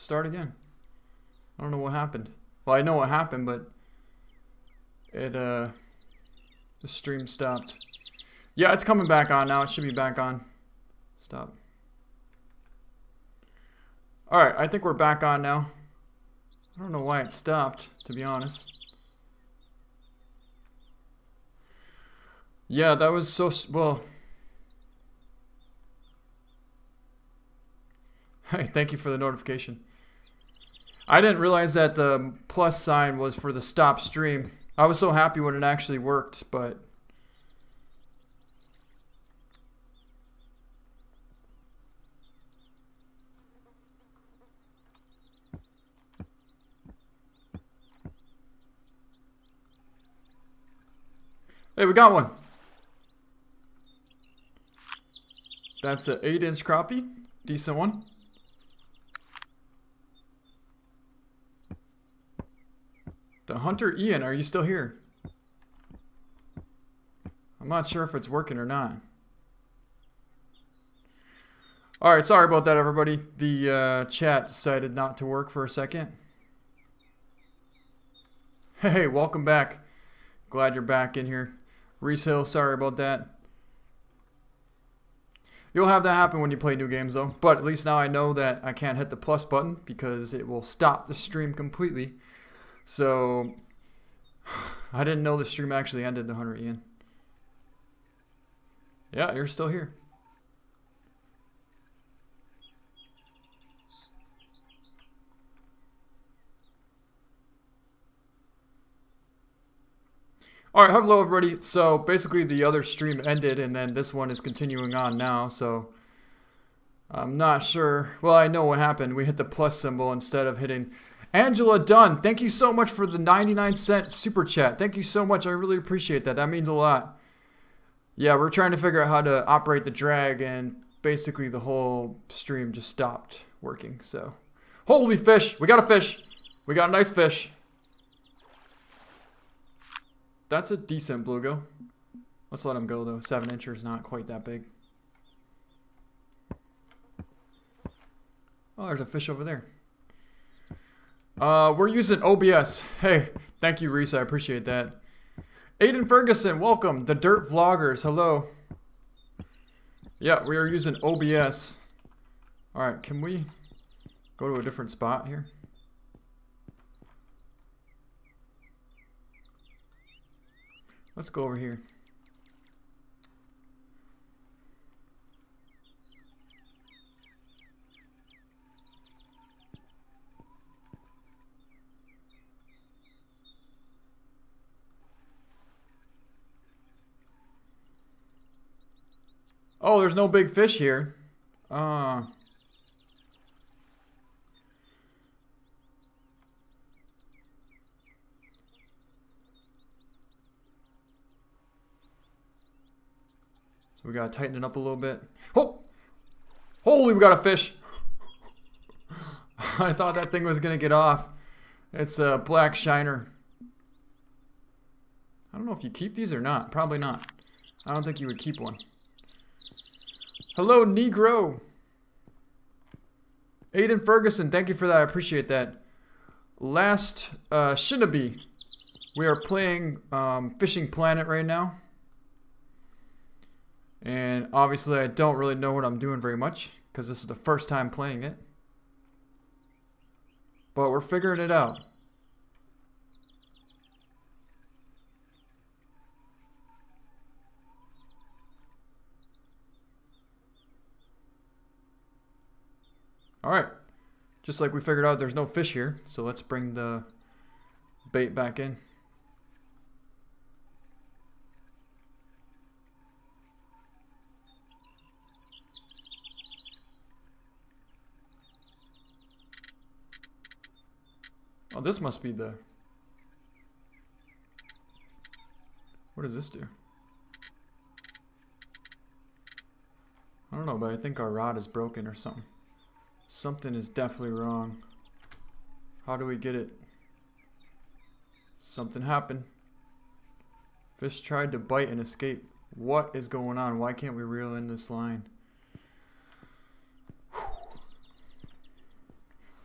start again. I don't know what happened. Well, I know what happened, but it the stream stopped. Yeah, it's coming back on now. It should be back on. Stop. Alright, I think we're back on now. I don't know why it stopped, to be honest. Yeah, that was so... well... Hey, thank you for the notification. I didn't realize that the plus sign was for the stop stream. I was so happy when it actually worked, but... Hey, we got one. That's an 8-inch crappie. Decent one. The Hunter Ian, are you still here? I'm not sure if it's working or not. Alright, sorry about that, everybody. The chat decided not to work for a second. Hey, welcome back. Glad you're back in here. Reese Hill, sorry about that. You'll have that happen when you play new games though. But at least now I know that I can't hit the plus button because it will stop the stream completely. So, I didn't know the stream actually ended, the Hunter Ian. Yeah, you're still here. Alright, hello everybody. So basically the other stream ended and then this one is continuing on now, so I'm not sure. Well, I know what happened. We hit the plus symbol instead of hitting... Angela Dunn, thank you so much for the 99-cent super chat. Thank you so much. I really appreciate that. That means a lot. Yeah, we're trying to figure out how to operate the drag and basically the whole stream just stopped working, so... Holy fish! We got a fish! We got a nice fish. That's a decent bluegill. Let's let him go though. 7-incher is not quite that big. Oh, there's a fish over there. We're using OBS. Hey, thank you, Reese. I appreciate that. Aiden Ferguson, welcome. The Dirt Vloggers, hello. Yeah, we are using OBS. Alright, can we go to a different spot here? Let's go over here. Oh, there's no big fish here. We gotta tighten it up a little bit. Oh! Holy, we got a fish! I thought that thing was gonna get off. It's a black shiner. I don't know if you keep these or not. Probably not. I don't think you would keep one. Hello, Negro! Aiden Ferguson, thank you for that. I appreciate that. Last Shinobi. We are playing Fishing Planet right now. And obviously I don't really know what I'm doing very much because this is the first time playing it. But we're figuring it out. Alright. Just like we figured out there's no fish here, so let's bring the bait back in. Oh, this must be the... What does this do? I don't know, but I think our rod is broken or something. Something is definitely wrong. How do we get it? Something happened. Fish tried to bite and escape. What is going on? Why can't we reel in this line?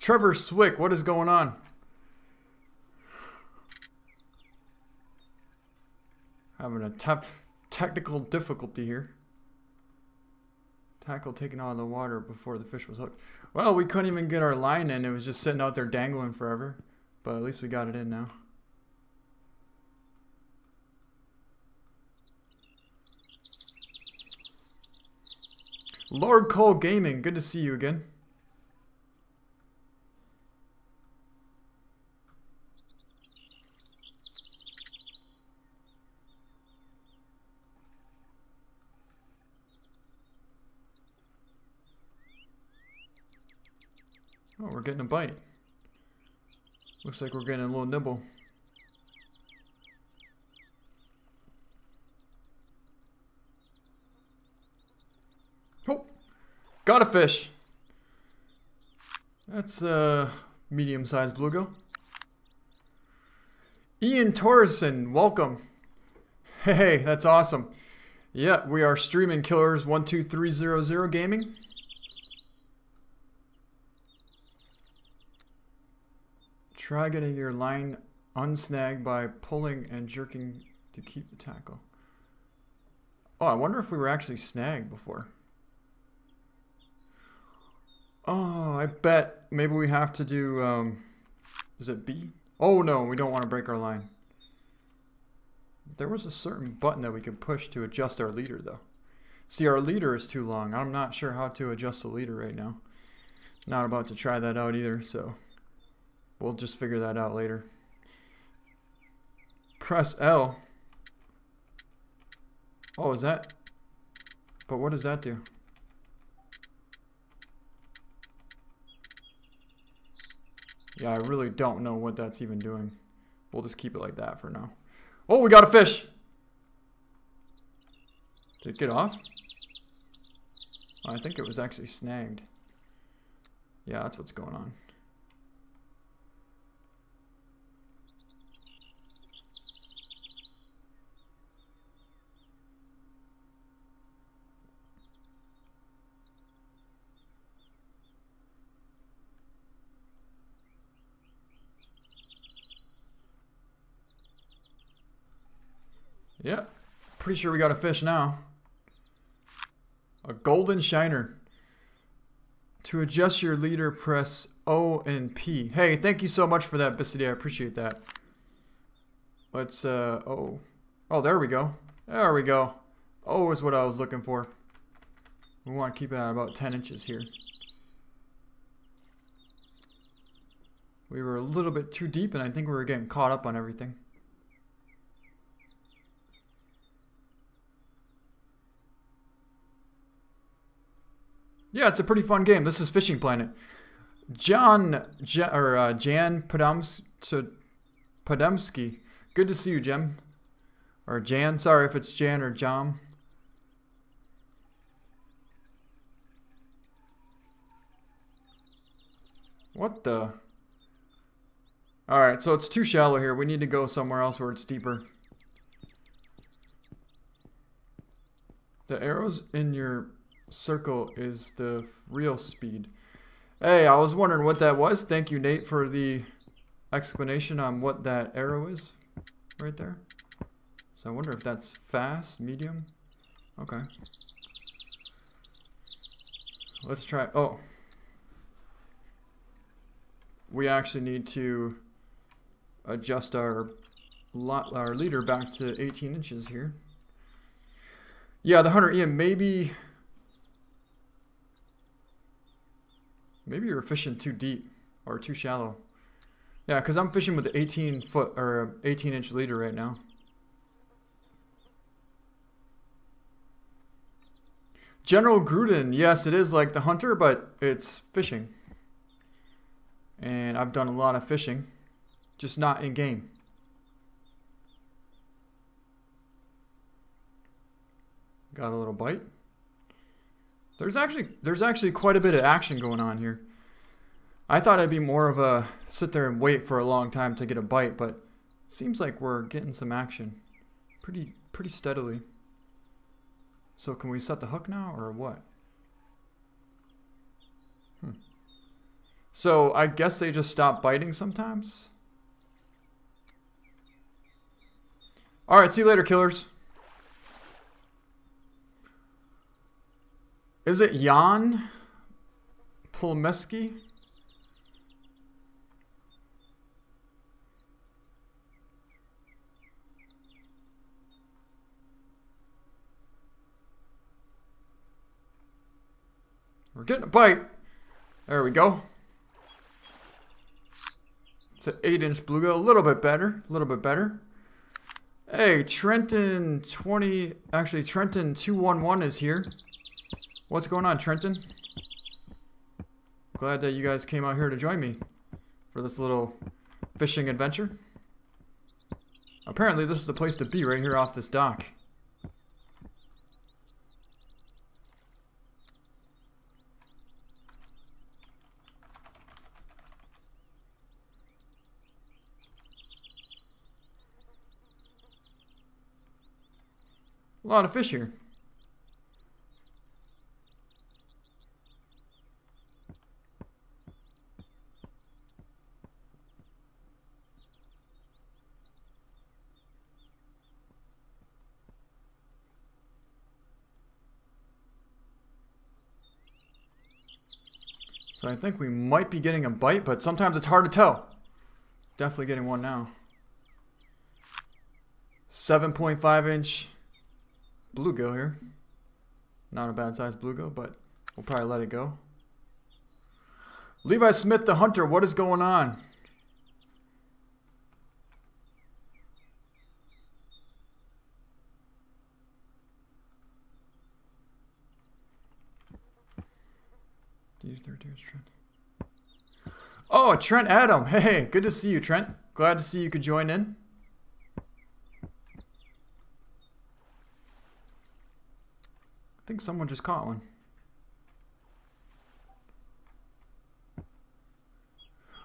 Trevor Swick, what is going on? Having a technical difficulty here. Tackle taken out of the water before the fish was hooked. Well, we couldn't even get our line in. It was just sitting out there dangling forever. But at least we got it in now. Lord Cole Gaming, good to see you again. Oh, we're getting a bite. Looks like we're getting a little nibble. Oh, got a fish. That's a medium-sized bluegill. Ian Torreson, welcome. Hey, that's awesome. Yeah, we are streaming Killers 12300 Gaming. Try getting your line unsnagged by pulling and jerking to keep the tackle. Oh, I wonder if we were actually snagged before. Oh, I bet maybe we have to do, is it B? Oh no, we don't want to break our line. There was a certain button that we could push to adjust our leader though. See, our leader is too long. I'm not sure how to adjust the leader right now. Not about to try that out either, so we'll just figure that out later. Press L. Oh, is that? But what does that do? Yeah, I really don't know what that's even doing. We'll just keep it like that for now. Oh, we got a fish! Did it get off? I think it was actually snagged. Yeah, that's what's going on. Yeah, pretty sure we got a fish now. A golden shiner. To adjust your leader, press O and P. Hey, thank you so much for that, Bissidy. I appreciate that. Let's, oh, there we go. There we go. O is what I was looking for. We want to keep it at about 10 inches here. We were a little bit too deep, and I think we were getting caught up on everything. Yeah, it's a pretty fun game. This is Fishing Planet. Jan Podemsky. Good to see you, Jem. Or Jan. Sorry if it's Jan or Jam. What the? Alright, so it's too shallow here. We need to go somewhere else where it's deeper. The arrows in your circle is the real speed. Hey, I was wondering what that was. Thank you, Nate, for the explanation on what that arrow is right there. So I wonder if that's fast, medium. Okay. Let's try. Oh. We actually need to adjust our leader back to 18 inches here. Yeah, the Hunter Ian, maybe you're fishing too deep or too shallow. Yeah, because I'm fishing with the 18-foot or 18-inch leader right now. General Gruden, yes, it is like the Hunter, but it's fishing. And I've done a lot of fishing, just not in game. Got a little bite. There's actually quite a bit of action going on here. I thought it'd be more of a sit there and wait for a long time to get a bite, but it seems like we're getting some action pretty steadily. So can we set the hook now or what? So I guess they just stop biting sometimes. Alright, see you later, killers. Is it Jan Pulmeski? We're getting a bite. There we go. It's an 8-inch bluegill. A little bit better. A little bit better. Hey, Trenton 211 is here. What's going on, Trenton? Glad that you guys came out here to join me for this little fishing adventure. Apparently this is the place to be, right here off this dock. A lot of fish here. So I think we might be getting a bite, but sometimes it's hard to tell. Definitely getting one now. 7.5-inch bluegill here. Not a bad sized bluegill, but we'll probably let it go. Levi Smith the Hunter, what is going on? Oh, Trent Adam. Hey, good to see you, Trent. Glad to see you could join in. I think someone just caught one.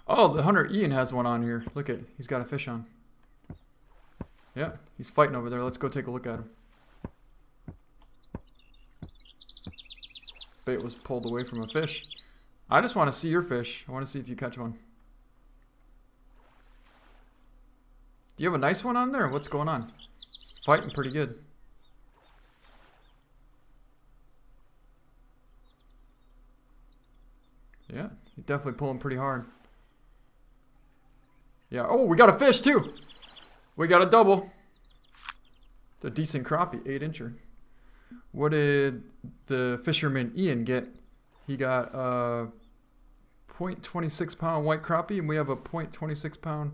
Oh, the hunter Ian has one on here. Look at, he's got a fish on. Yeah, he's fighting over there. Let's go take a look at him. Bait was pulled away from a fish. I just want to see your fish. I want to see if you catch one. Do you have a nice one on there? What's going on? It's fighting pretty good. Yeah, he's definitely pulling pretty hard. Yeah, oh, we got a fish too. We got a double. It's a decent crappie, 8-incher. What did the fisherman Ian get? He got a 0.26 pound white crappie, and we have a 0.26 pound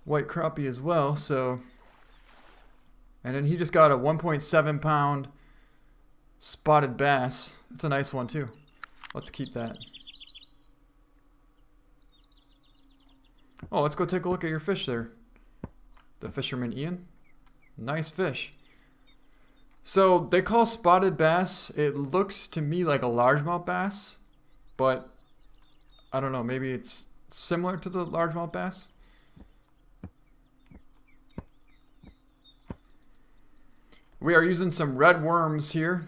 white crappie as well. So, and then he just got a 1.7 pound spotted bass. It's a nice one too. Let's keep that. Oh, let's go take a look at your fish there. The fisherman Ian. Nice fish. So they call spotted bass, it looks to me like a largemouth bass, but I don't know, maybe it's similar to the largemouth bass. We are using some red worms here.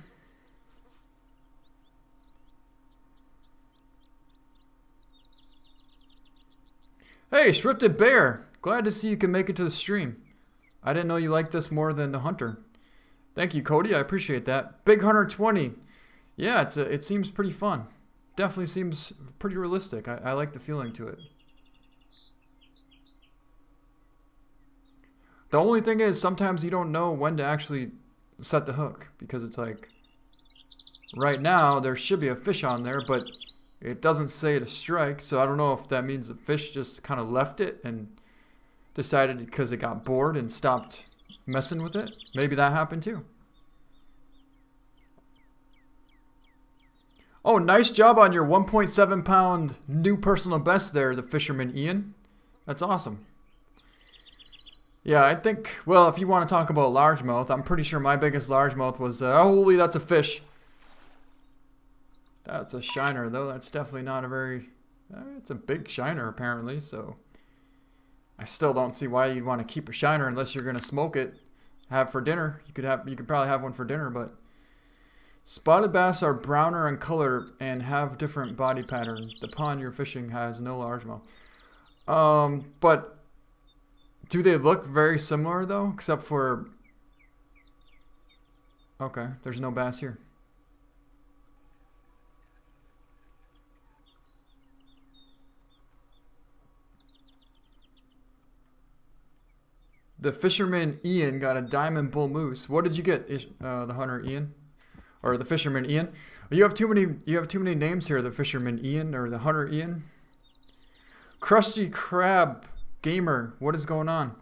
Hey, Shrifted Bear, glad to see you can make it to the stream. I didn't know you liked this more than the hunter. Thank you, Cody. I appreciate that. Big Hunter 20. Yeah, it seems pretty fun. Definitely seems pretty realistic. I like the feeling to it. The only thing is sometimes you don't know when to actually set the hook, because it's like right now there should be a fish on there, but it doesn't say to strike, so I don't know if that means the fish just kind of left it and decided because it got bored and stopped messing with it. Maybe that happened too. Oh, nice job on your 1.7 pound new personal best there, the fisherman Ian. That's awesome. Yeah, I think, well, if you want to talk about largemouth, I'm pretty sure my biggest largemouth was, holy, that's a fish. That's a shiner, though. That's definitely not a very, it's a big shiner, apparently, so I still don't see why you'd want to keep a shiner unless you're going to smoke it, have for dinner. You could probably have one for dinner, but Spotted bass are browner in color and have different body pattern. The pond you're fishing has no largemouth. But do they look very similar though? Except for... Okay, there's no bass here. The fisherman Ian got a diamond bull moose. What did you get, the hunter Ian? Or the fisherman Ian? You have too many names here, the fisherman Ian or the hunter Ian. Krusty Krab Gamer, what is going on?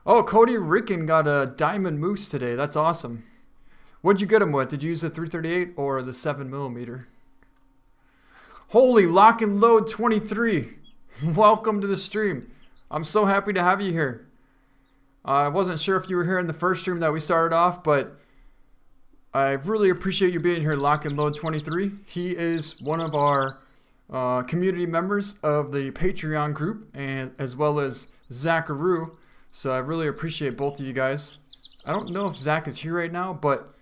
Oh, Cody Ricken got a diamond moose today. That's awesome. What'd you get him with? Did you use the 338 or the 7mm? Holy Lockinload23. Welcome to the stream. I'm so happy to have you here. I wasn't sure if you were here in the first stream that we started off, but I really appreciate you being here, Lockandload23. He is one of our community members of the Patreon group, and as well as ZachRoDah. So I really appreciate both of you guys. I don't know if Zach is here right now, but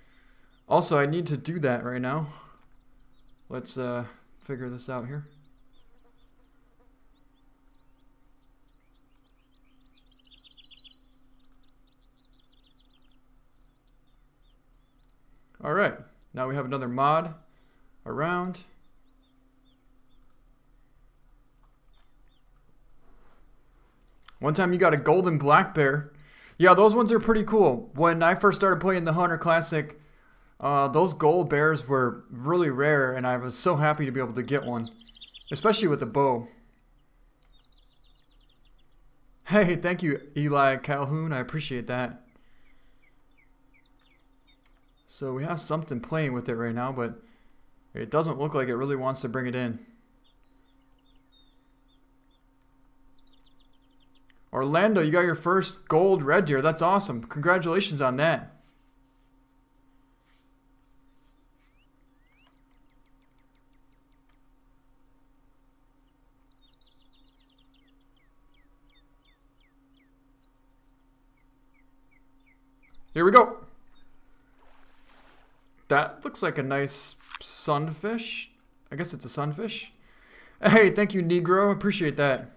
also I need to do that right now. Let's figure this out here. Alright, now we have another mod around. One time you got a golden black bear. Yeah, those ones are pretty cool. When I first started playing the Hunter Classic, those gold bears were really rare, and I was so happy to be able to get one. Especially with the bow. Hey, thank you, Eli Calhoun. I appreciate that. So we have something playing with it right now, but it doesn't look like it really wants to bring it in. Orlando, you got your first gold red deer. That's awesome. Congratulations on that. Here we go. That looks like a nice sunfish. I guess it's a sunfish. Hey, thank you, Negro. Appreciate that.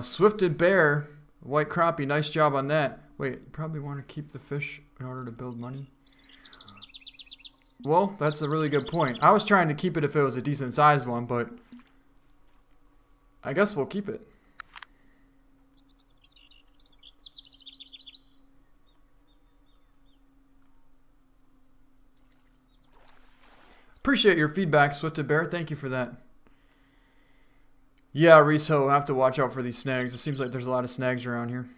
Swifted bear, white crappie. Nice job on that. Wait, probably want to keep the fish in order to build money. Well, that's a really good point. I was trying to keep it if it was a decent sized one, but I guess we'll keep it. Appreciate your feedback, Swifted Bear. Thank you for that. Yeah, Reese-Ho, I have to watch out for these snags. It seems like there's a lot of snags around here.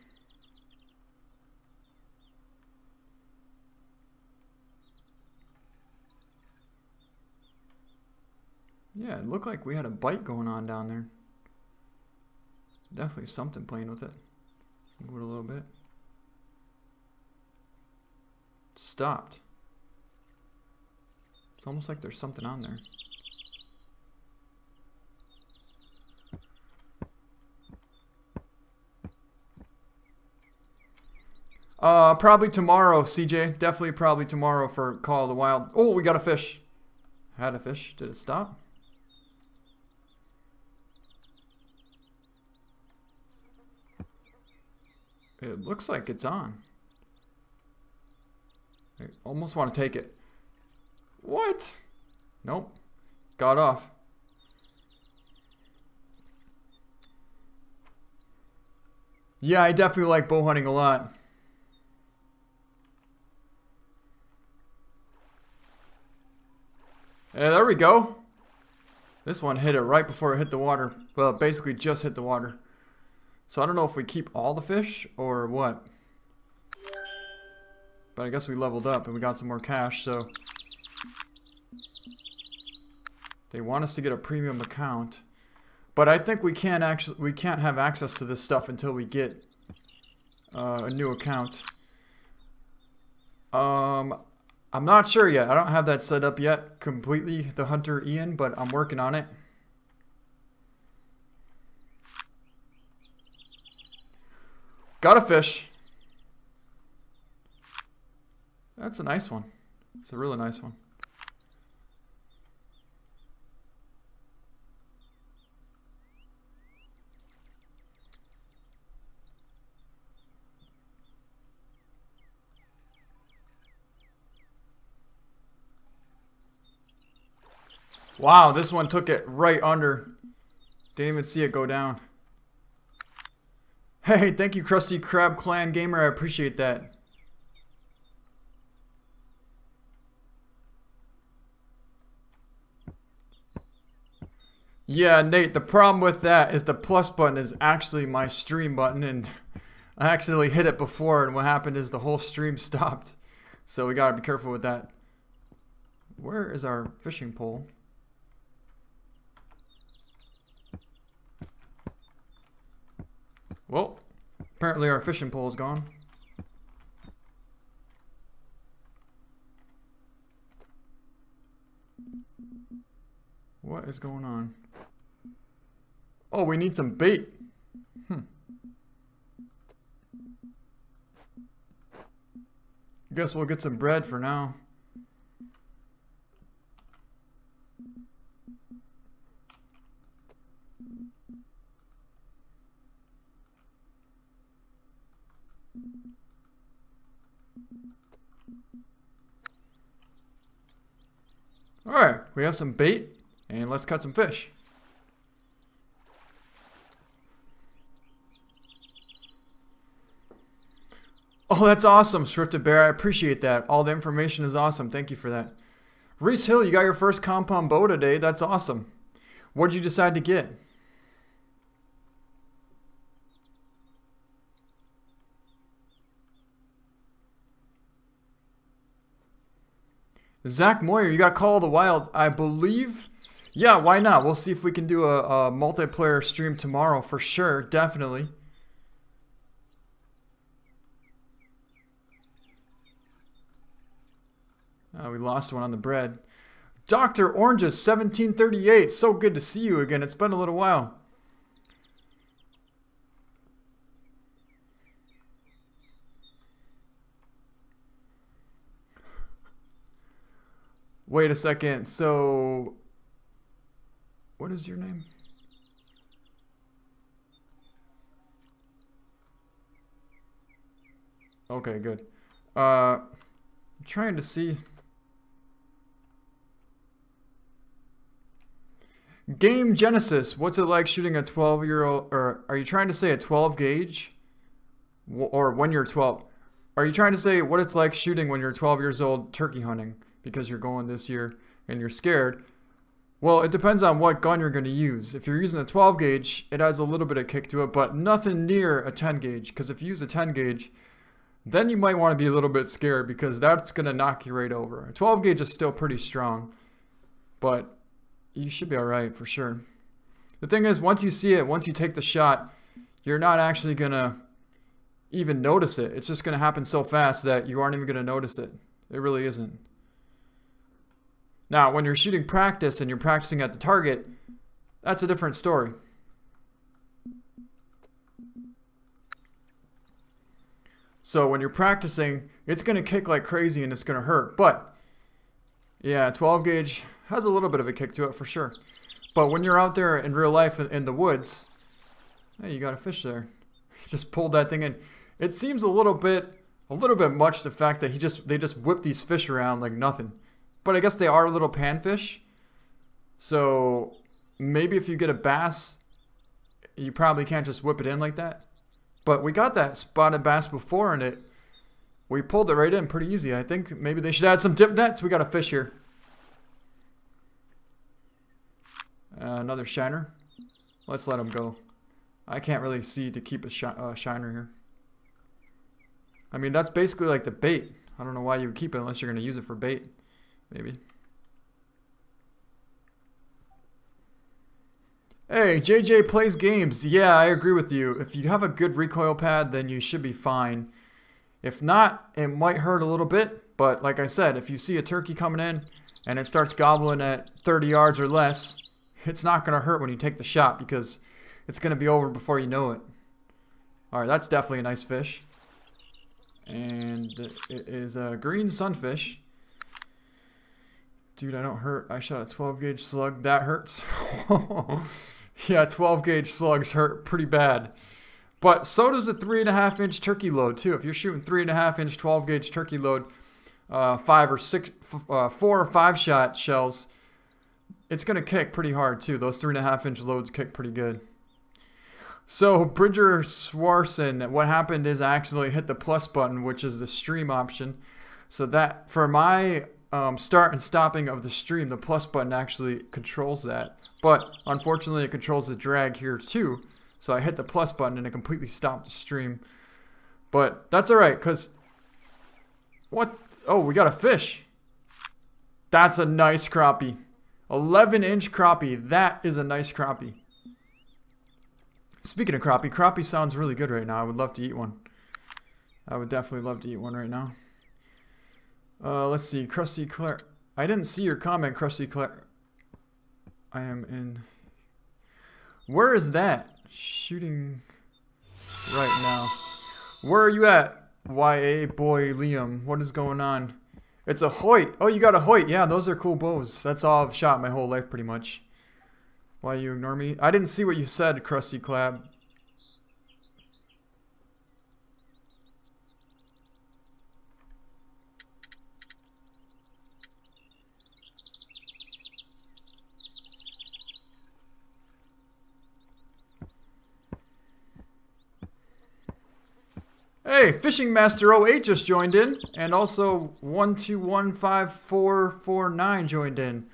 Yeah, it looked like we had a bite going on down there. Definitely something playing with it. Move it a little bit. Stopped. It's almost like there's something on there. Probably tomorrow, CJ. Definitely probably tomorrow for Call of the Wild. Oh, we got a fish. Had a fish. Did it stop? It looks like it's on. I almost want to take it. What? Nope. Got off. Yeah, I definitely like bow hunting a lot. Yeah, there we go. This one hit it right before it hit the water. Well, it basically just hit the water. So I don't know if we keep all the fish or what. But I guess we leveled up and we got some more cash, so they want us to get a premium account. But I think we can't have access to this stuff until we get a new account. I'm not sure yet. I don't have that set up yet completely, the Hunter Ian, but I'm working on it. Got a fish. That's a nice one. It's a really nice one. Wow, this one took it right under. Didn't even see it go down. Hey, thank you, Krusty Krab Clan Gamer. I appreciate that. Yeah, Nate, the problem with that is the plus button is actually my stream button, and I actually hit it before, and what happened is the whole stream stopped. So we gotta be careful with that. Where is our fishing pole? Well, apparently our fishing pole is gone. What is going on? Oh, we need some bait. Guess we'll get some bread for now. Alright, we have some bait, and let's cut some fish. Oh, that's awesome, Shrifted Bear. I appreciate that. All the information is awesome. Thank you for that. Reese Hill, you got your first compound bow today. That's awesome. What'd you decide to get? Zach Moyer, you got Call of the Wild, I believe. Yeah, why not? We'll see if we can do a multiplayer stream tomorrow for sure, definitely. We lost one on the bread. Dr. Oranges 1738, so good to see you again. It's been a little while. Wait a second, so what is your name? Okay, good. I'm trying to see. Game Genesis, what's it like shooting a 12-year-old, or are you trying to say a 12 gauge? Or when you're 12? Are you trying to say what it's like shooting when you're 12 years old turkey hunting? Because you're going this year and you're scared. Well, it depends on what gun you're going to use. If you're using a 12 gauge, it has a little bit of kick to it, but nothing near a 10 gauge. Because if you use a 10 gauge, then you might want to be a little bit scared because that's going to knock you right over. A 12 gauge is still pretty strong, but you should be alright for sure. The thing is, once you see it, once you take the shot, you're not actually going to even notice it. It's just going to happen so fast that you aren't even going to notice it. It really isn't. Now, when you're shooting practice and you're practicing at the target, that's a different story. So when you're practicing, it's going to kick like crazy and it's going to hurt. But, yeah, 12 gauge has a little bit of a kick to it for sure. But when you're out there in real life in the woods, hey, you got a fish there. Just pulled that thing in. It seems a little bit much the fact that they just whip these fish around like nothing. But I guess they are little panfish. So maybe if you get a bass, you probably can't just whip it in like that. But we got that spotted bass before and we pulled it right in pretty easy. I think maybe they should add some dip nets. We got a fish here. Another shiner. Let's let him go. I can't really see to keep a shiner here. I mean, that's basically like the bait. I don't know why you would keep it unless you're going to use it for bait. Maybe. Hey, JJ plays games. Yeah, I agree with you. If you have a good recoil pad, then you should be fine. If not, it might hurt a little bit. But like I said, if you see a turkey coming in and it starts gobbling at 30 yards or less, it's not going to hurt when you take the shot because it's going to be over before you know it. Alright, that's definitely a nice fish. And it is a green sunfish. Dude, I don't hurt. I shot a 12 gauge slug. That hurts. Yeah, 12 gauge slugs hurt pretty bad. But so does a 3.5 inch turkey load too. If you're shooting 3.5 inch 12 gauge turkey load, 4 or 5 shot shells, it's gonna kick pretty hard too. Those 3.5 inch loads kick pretty good. So Bridger Swarson, what happened is I accidentally hit the plus button, which is the stream option. So that for my start and stopping of the stream, the plus button actually controls that. But unfortunately, it controls the drag here too. So I hit the plus button and it completely stopped the stream. But that's all right, because what? Oh, we got a fish. That's a nice crappie. 11-inch crappie. That is a nice crappie. Speaking of crappie, crappie sounds really good right now. I would love to eat one. I would definitely love to eat one right now. Let's see, Krusty Claire. I didn't see your comment, Krusty Claire. I am in. Where is that? Shooting right now. Where are you at, YA boy Liam? What is going on? It's a Hoyt. Oh, you got a Hoyt. Yeah, those are cool bows. That's all I've shot my whole life pretty much. Why you ignore me? I didn't see what you said, Krusty Clab. Hey, Fishing Master 08 just joined in, and also 1215449 joined in.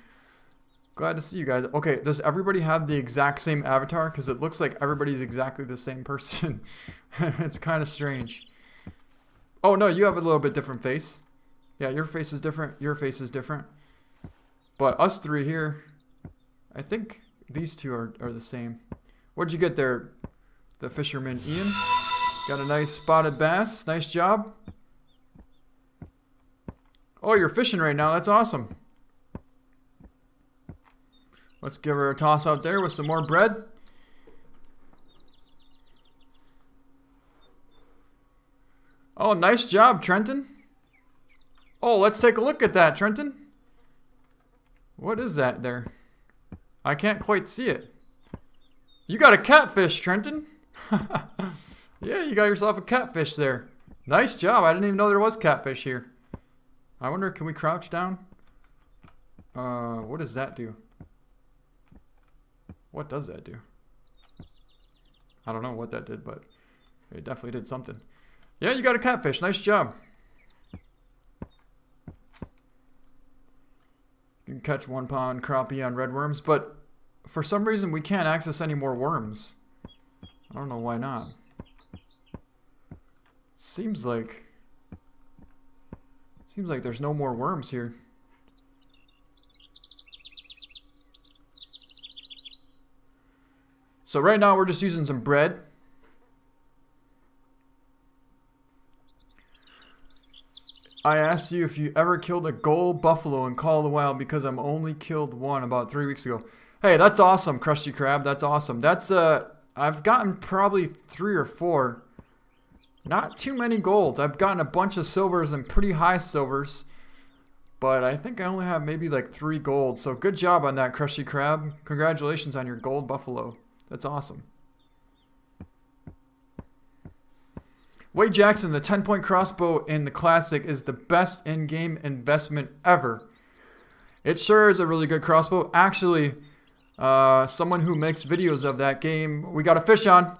Glad to see you guys. Okay, does everybody have the exact same avatar? Because it looks like everybody's exactly the same person. It's kind of strange. Oh no, you have a little bit different face. Yeah, your face is different. Your face is different. But us three here, I think these two are the same. What'd you get there, the fisherman Ian? Got a nice spotted bass. Nice job. Oh, you're fishing right now. That's awesome. Let's give her a toss out there with some more bread. Oh, nice job, Trenton. Oh, let's take a look at that, Trenton. What is that there? I can't quite see it. You got a catfish, Trenton. Yeah, you got yourself a catfish there. Nice job. I didn't even know there was catfish here. I wonder, can we crouch down? What does that do? What does that do? I don't know what that did, but it definitely did something. Yeah, you got a catfish. Nice job. You can catch 1 pound crappie on red worms, but for some reason we can't access any more worms. I don't know why not. Seems like there's no more worms here. So right now we're just using some bread. I asked you if you ever killed a gold buffalo in Call of the Wild because I'm only killed one about 3 weeks ago. Hey, that's awesome, Krusty Krab. That's awesome. That's I've gotten probably 3 or 4. Not too many golds. I've gotten a bunch of silvers and pretty high silvers. But I think I only have maybe like 3 golds. So good job on that, Krusty Krab. Congratulations on your gold buffalo. That's awesome. Wade Jackson, the 10-point crossbow in the Classic is the best in-game investment ever. It sure is a really good crossbow. Actually, someone who makes videos of that game, we got a fish on.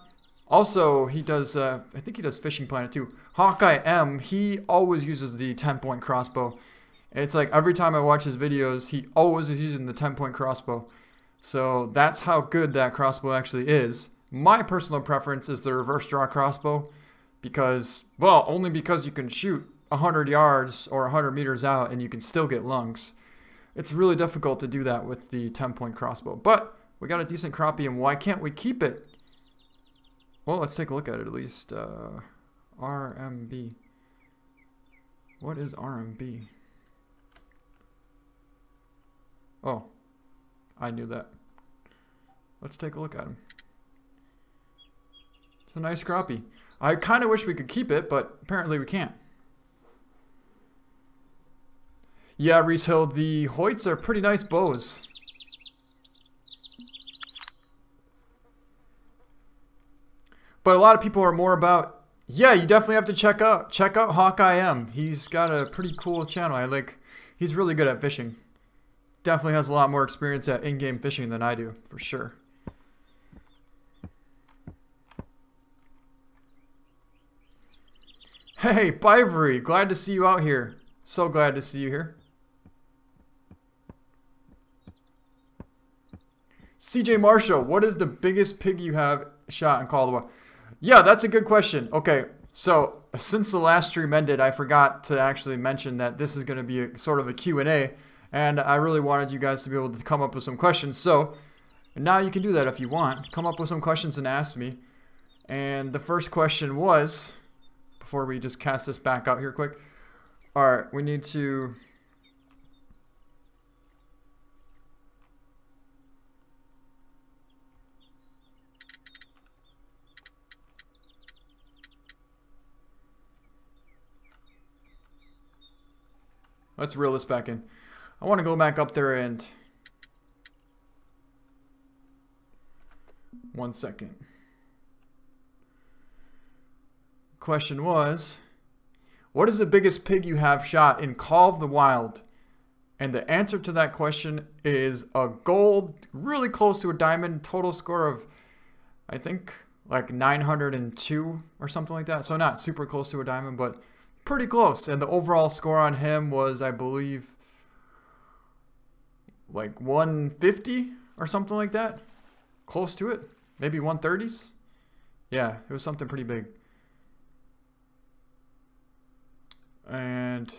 Also, he does, I think he does Fishing Planet too. Hawkeye M, he always uses the 10-point crossbow. It's like every time I watch his videos, he always is using the 10-point crossbow. So that's how good that crossbow actually is. My personal preference is the reverse draw crossbow because, well, only because you can shoot 100 yards or 100 meters out and you can still get lungs. It's really difficult to do that with the 10-point crossbow. But we got a decent crappie, and why can't we keep it? Well, let's take a look at it at least. RMB. What is RMB? Oh, I knew that. Let's take a look at him. It's a nice crappie. I kind of wish we could keep it, but apparently we can't. Yeah, Reese Hill, the Hoyts are pretty nice bows. But a lot of people are more about, yeah, you definitely have to check out Hawkeye M. He's got a pretty cool channel. He's really good at fishing. Definitely has a lot more experience at in-game fishing than I do, for sure. Hey, Bivory, glad to see you out here. So glad to see you here. CJ Marshall, what is the biggest pig you have shot in Caldwell? Yeah, that's a good question. Okay, so since the last stream ended, I forgot to actually mention that this is going to be sort of a Q&A, and I really wanted you guys to be able to come up with some questions. So now you can do that if you want. Come up with some questions and ask me. And the first question was, before we just cast this back out here quick. All right, we need to... Let's reel this back in. I want to go back up there and... One second. Question was, what is the biggest pig you have shot in Call of the Wild? And the answer to that question is a gold, really close to a diamond, total score of, I think, like 902 or something like that. So not super close to a diamond, but pretty close. And the overall score on him was, I believe, like 150 or something like that. Close to it. Maybe 130s. Yeah, it was something pretty big. And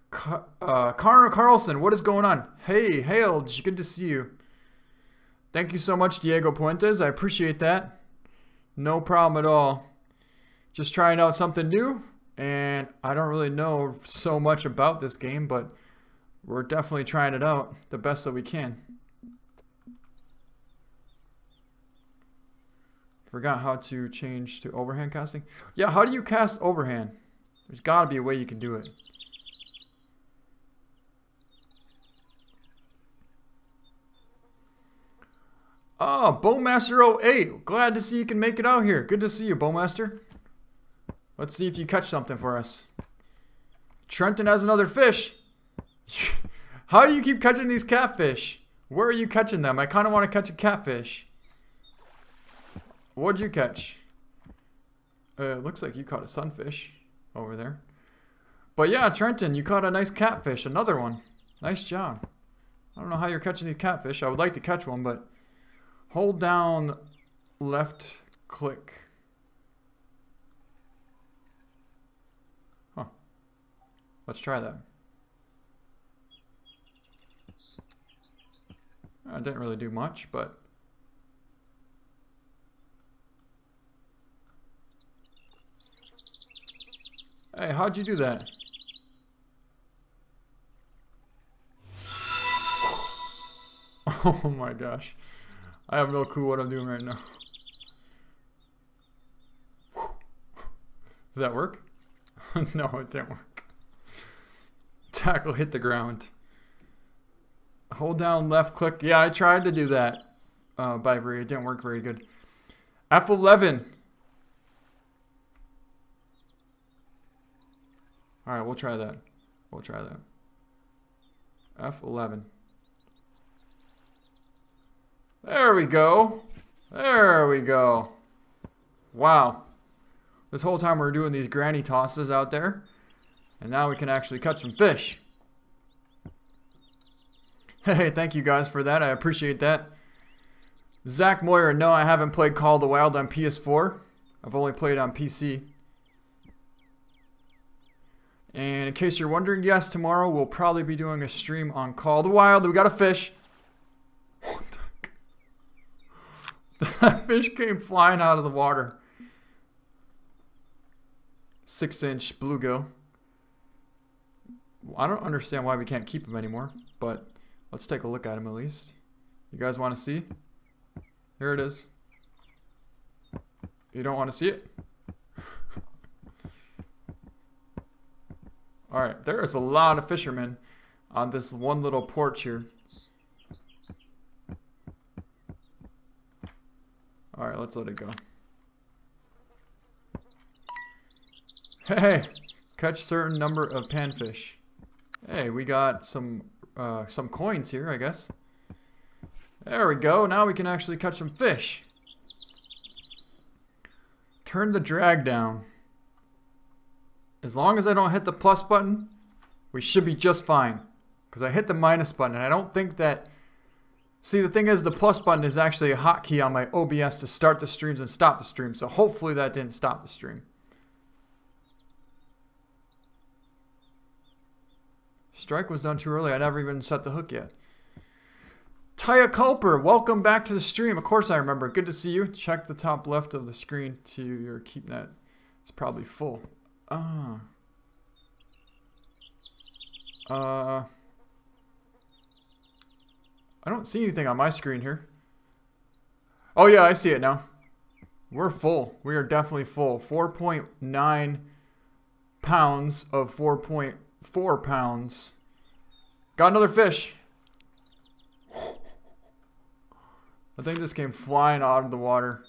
Connor Carlson, what is going on? Hey, Hale, good to see you. Thank you so much, Diego Puentes. I appreciate that. No problem at all. Just trying out something new, and I don't really know so much about this game, but we're definitely trying it out the best that we can. Forgot how to change to overhand casting. Yeah, how do you cast overhand? There's got to be a way you can do it. Oh, Bowmaster08. Glad to see you can make it out here. Good to see you, Bowmaster. Let's see if you catch something for us. Trenton has another fish. How do you keep catching these catfish? Where are you catching them? I kind of want to catch a catfish. What'd you catch? It looks like you caught a sunfish over there. But yeah, Trenton, you caught a nice catfish. Another one. Nice job. I don't know how you're catching these catfish. I would like to catch one, but hold down left click. Huh. Let's try that. I didn't really do much, but... Hey, how'd you do that? Oh my gosh. I have no clue what I'm doing right now. Does that work? No, it didn't work. Tackle hit the ground. Hold down left click. Yeah, I tried to do that. Bivory. It didn't work very good. F11. Alright, we'll try that. We'll try that. F11. There we go. There we go. Wow. This whole time we're doing these granny tosses out there. And now we can actually catch some fish. Hey, thank you guys for that. I appreciate that. Zach Moyer, no, I haven't played Call of the Wild on PS4. I've only played on PC. And in case you're wondering, yes, tomorrow we'll probably be doing a stream on Call of the Wild. We got a fish. What the heck? That fish came flying out of the water. 6-inch bluegill. I don't understand why we can't keep him anymore, but Let's take a look at him at least. You guys want to see? Here it is. You don't want to see it? Alright, there is a lot of fishermen on this one little porch here. Alright, let's let it go. Hey! Catch certain number of panfish. Hey, we got some coins here, I guess. There we go. Now we can actually catch some fish. Turn the drag down. As long as I don't hit the plus button, we should be just fine. Because I hit the minus button, and I don't think that... See, the thing is, the plus button is actually a hotkey on my OBS to start the streams and stop the stream. So hopefully that didn't stop the stream. Strike was done too early. I never even set the hook yet. Taya Culper, welcome back to the stream. Of course I remember. Good to see you. Check the top left of the screen to your keep net. It's probably full. I don't see anything on my screen here. Oh yeah, I see it now. We're full. We are definitely full. 4.9 pounds of 4.4 pounds. Got another fish. I think this came flying out of the water.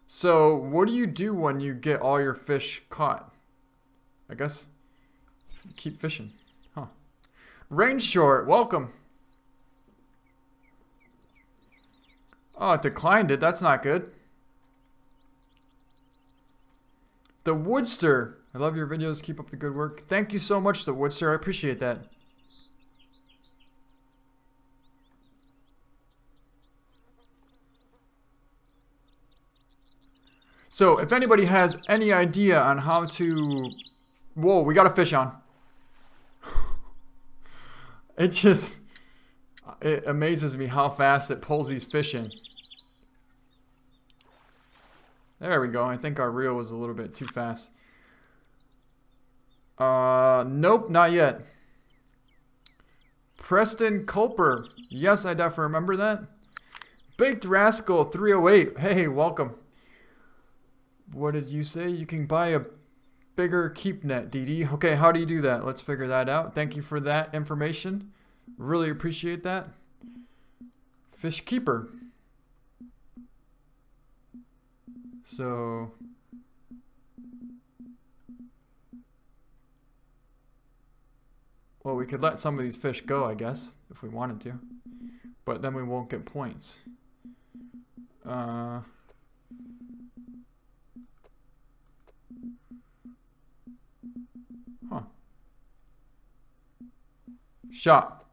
So, what do you do when you get all your fish caught? I guess keep fishing. Huh. Range short, welcome. Oh, it declined it. That's not good. The Woodster. I love your videos. Keep up the good work. Thank you so much, The Woodster. I appreciate that. So, if anybody has any idea on how to... Whoa, we got a fish on. It amazes me how fast it pulls these fish in. There we go. I think our reel was a little bit too fast. Nope, not yet. Preston Culper. Yes, I definitely remember that. Baked Rascal 308. Hey, welcome. What did you say? You can buy a bigger keep net, DD. Okay, how do you do that? Let's figure that out. Thank you for that information. Really appreciate that. Fish keeper. So... Well, we could let some of these fish go, I guess, if we wanted to. But then we won't get points. Huh. Shot.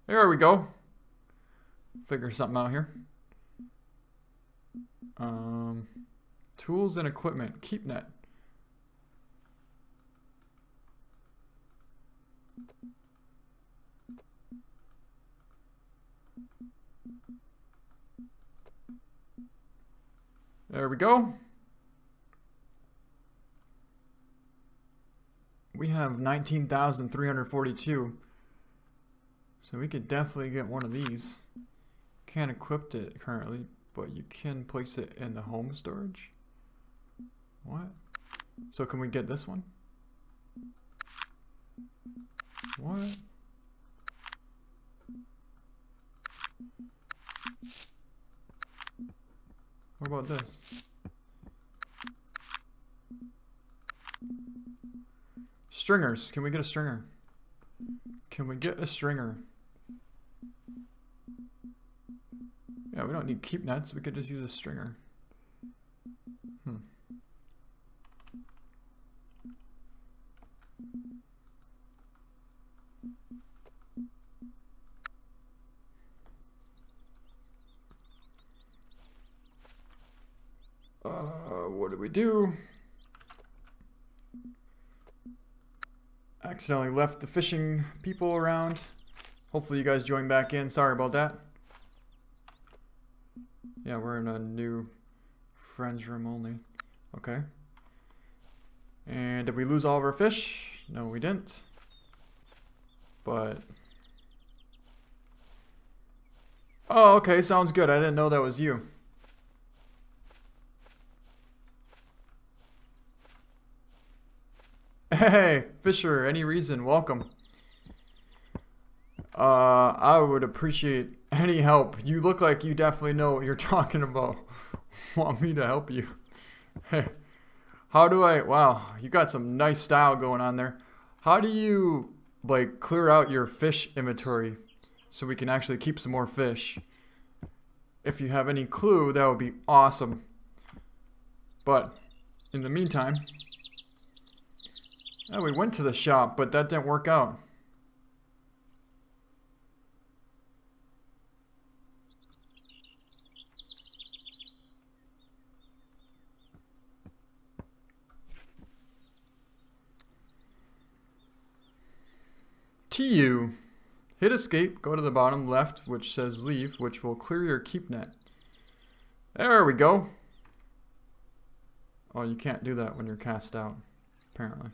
There we go. Figure something out here. Tools and equipment. Keep net. There we go. We have 19,342. So we could definitely get one of these. Can't equip it currently, but you can place it in the home storage. What? So can we get this one? What? What about this? Stringers. Can we get a stringer? Can we get a stringer? Yeah, we don't need keep nets. We could just use a stringer. What do we do? Accidentally left the fishing people around. Hopefully you guys join back in. Sorry about that. Yeah, we're in a new friends room only. Okay. And did we lose all of our fish? No, we didn't. but... Oh, okay, sounds good. I didn't know that was you. Hey, Fisher, any reason, welcome. I would appreciate any help. You look like you definitely know what you're talking about. Want me to help you? Hey, how do I... Wow, you got some nice style going on there. How do you, like, clear out your fish inventory so we can actually keep some more fish? If you have any clue, that would be awesome. But, in the meantime... Oh, we went to the shop, but that didn't work out. TU. Hit escape, go to the bottom left, which says leave, which will clear your keep net. There we go. Oh, you can't do that when you're cast out, apparently.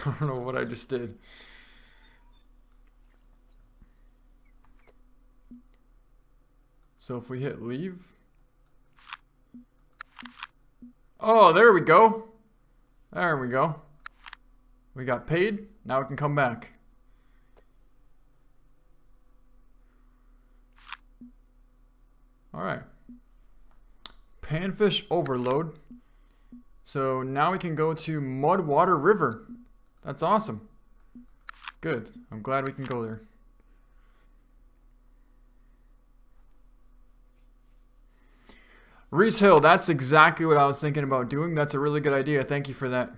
I don't know what I just did. So if we hit leave. Oh, there we go. There we go. We got paid. Now we can come back. Alright. Panfish overload. So now we can go to Mudwater River. That's awesome. Good. I'm glad we can go there. Reese Hill, that's exactly what I was thinking about doing. That's a really good idea. Thank you for that.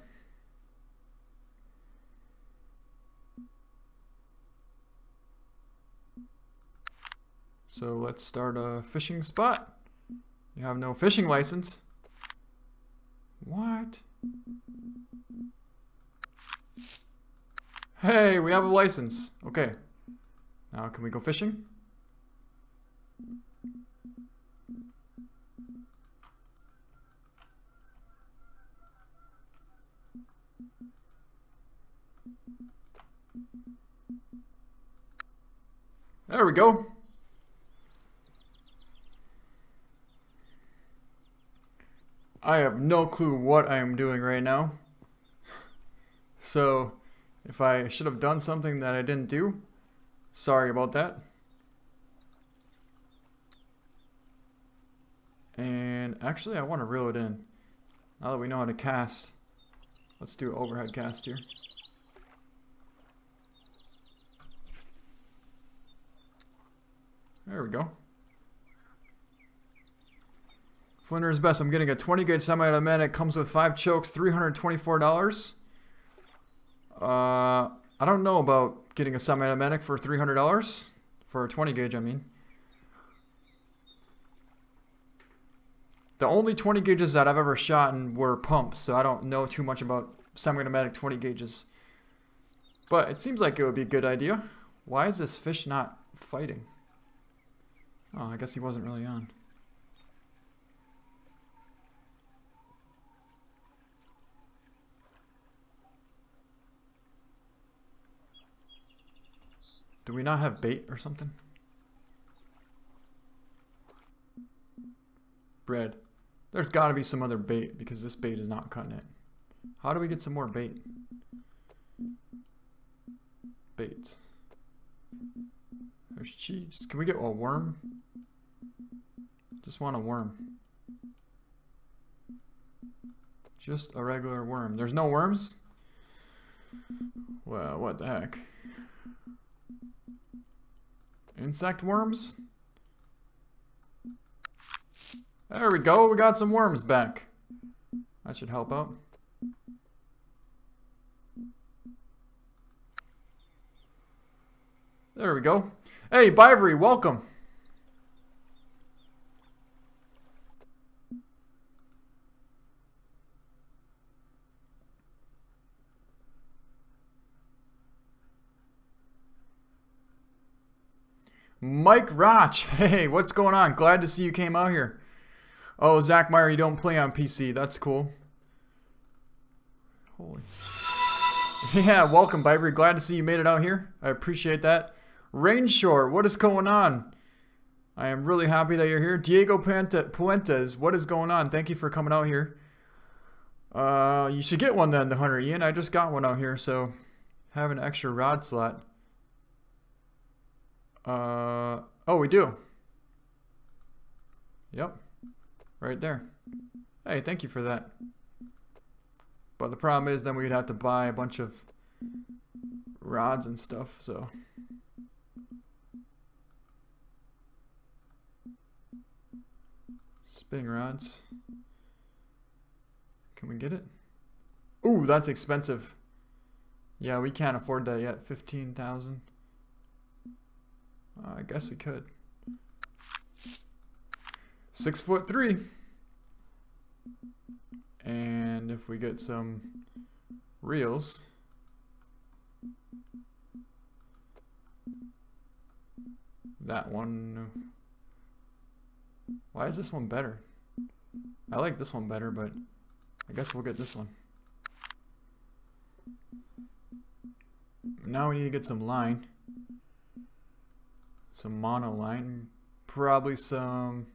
So let's start a fishing spot. You have no fishing license. What? Hey, we have a license. Okay. Now can we go fishing? There we go. I have no clue what I am doing right now. So, if I should have done something that I didn't do, sorry about that. And actually, I want to reel it in. Now that we know how to cast, let's do an overhead cast here. There we go. Flinder's best. I'm getting a 20 gauge semi-automatic. Comes with 5 chokes, $324. I don't know about getting a semi-automatic for $300. For a 20 gauge, I mean. The only 20 gauges that I've ever shot in were pumps, so I don't know too much about semi-automatic 20 gauges. But it seems like it would be a good idea. Why is this fish not fighting? Oh, I guess he wasn't really on. Do we not have bait or something? Bread. There's got to be some other bait because this bait is not cutting it. How do we get some more bait? Bait. There's cheese. Can we get a worm? Just want a worm. Just a regular worm. There's no worms? Well, what the heck? Insect worms? There we go. We got some worms back. That should help out. There we go. Hey, Bivory, welcome. Mike Roch, hey, what's going on? Glad to see you came out here. Oh, Zach Meyer, you don't play on PC. That's cool. Holy. Yeah, welcome, Bivory. Glad to see you made it out here. I appreciate that. Range Short, what is going on? I am really happy that you're here. Diego Puentes, what is going on? Thank you for coming out here. You should get one then, the Hunter Ian. I just got one out here, so have an extra rod slot. Oh, we do. Yep. Right there. Hey, thank you for that. But the problem is then we'd have to buy a bunch of rods and stuff, so. Spinning rods. Can we get it? Ooh, that's expensive. Yeah, we can't afford that yet. 15,000. I guess we could. 6'3". And if we get some reels, that one. Why is this one better? I like this one better, but I guess we'll get this one. Now we need to get some line. Some mono line. Probably some.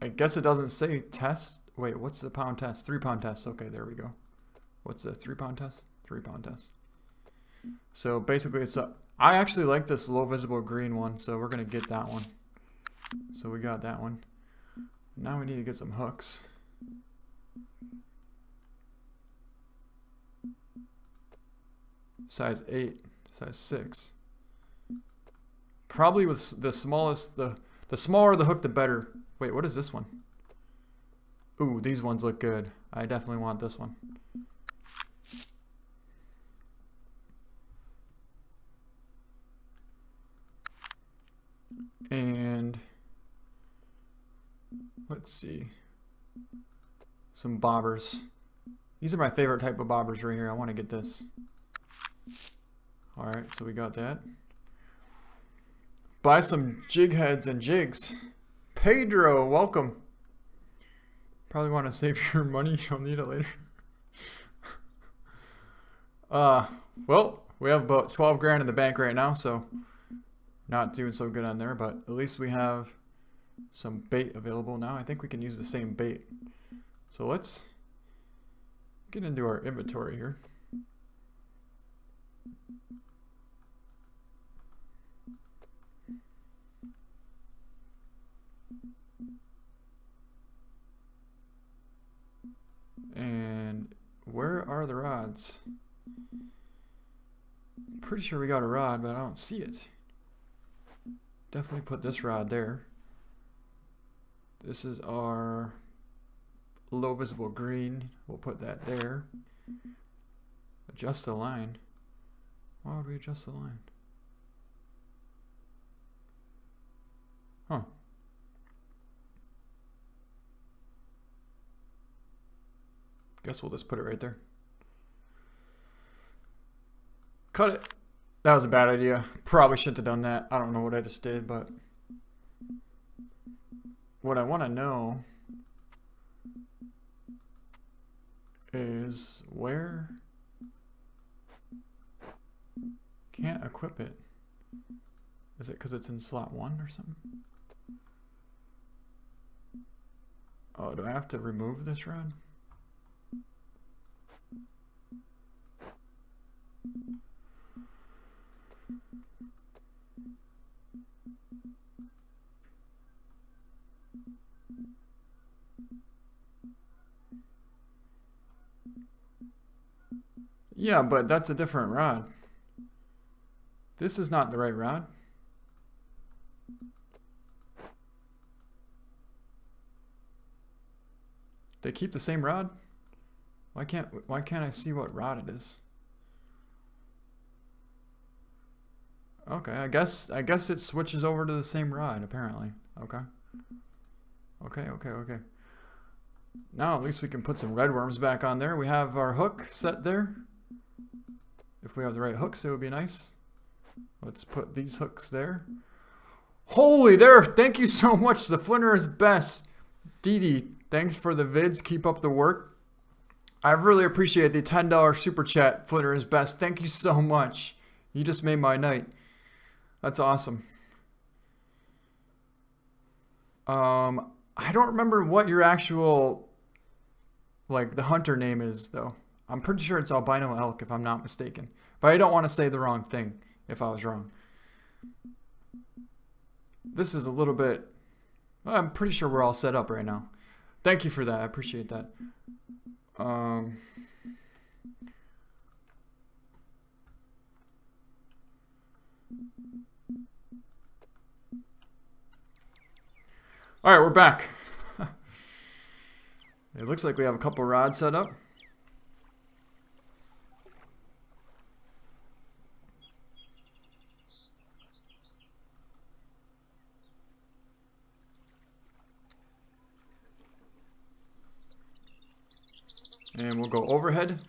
I guess it doesn't say test. Wait, what's the pound test? 3 pound test. Okay, there we go. What's the 3 pound test? 3 pound test. So basically it's a. I actually like this low visible green one, so we're gonna get that one. So we got that one. Now we need to get some hooks. Size 8, size 6. Probably with the smallest, the smaller the hook, the better. Wait, what is this one? Ooh, these ones look good. I definitely want this one. And let's see. Some bobbers. These are my favorite type of bobbers right here. I want to get this. Alright, so we got that. Buy some jig heads and jigs. Pedro, welcome. Probably want to save your money. You'll need it later. Well, we have about 12 grand in the bank right now, so not doing so good on there, but at least we have some bait available now. I think we can use the same bait. So let's get into our inventory here. And where are the rods? Pretty sure we got a rod, but I don't see it. Definitely put this rod there. This is our low visible green. We'll put that there. Adjust the line. Why would we adjust the line? Huh. Guess we'll just put it right there. Cut it. That was a bad idea. Probably shouldn't have done that. I don't know what I just did, but what I want to know is where can't equip it. Is it because it's in slot 1 or something? Oh, do I have to remove this rod? Yeah, but that's a different rod. This is not the right rod. They keep the same rod? Why can't I see what rod it is? Okay, I guess it switches over to the same rod apparently. Okay. Okay. Now at least we can put some red worms back on there. We have our hook set there. If we have the right hooks, it would be nice. Let's put these hooks there. Holy there! Thank you so much. The Flinter is best. Dee Dee, thanks for the vids. Keep up the work. I really appreciate the $10 super chat. Flinter is best. Thank you so much. You just made my night. That's awesome. I don't remember what your actual, like, the hunter name is, though. I'm pretty sure it's albino elk, if I'm not mistaken. But I don't want to say the wrong thing if I was wrong. This is a little bit... I'm pretty sure we're all set up right now. Thank you for that. I appreciate that. Alright, we're back. It looks like we have a couple rods set up. And we'll go overhead.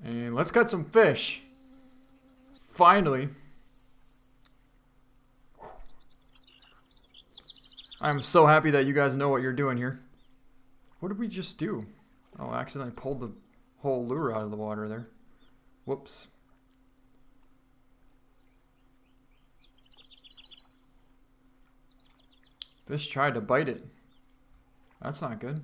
And let's catch some fish. Finally. I'm so happy that you guys know what you're doing here. What did we just do? Oh, I accidentally pulled the whole lure out of the water there. Whoops. Fish tried to bite it. That's not good.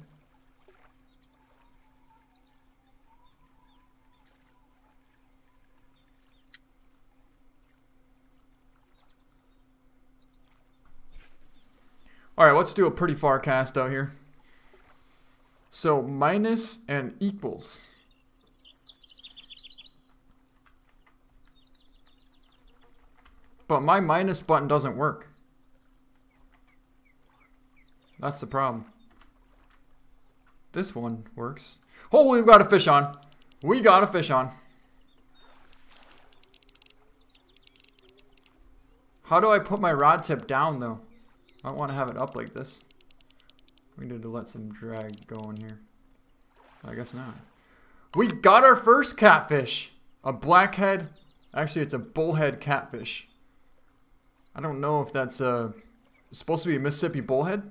Alright, let's do a pretty far cast out here. So, minus and equals. But my minus button doesn't work. That's the problem. This one works. Oh, we've got a fish on. We got a fish on. How do I put my rod tip down, though? I don't want to have it up like this. We need to let some drag go in here. I guess not. We got our first catfish. A blackhead. Actually, it's a bullhead catfish. I don't know if that's supposed to be a Mississippi bullhead.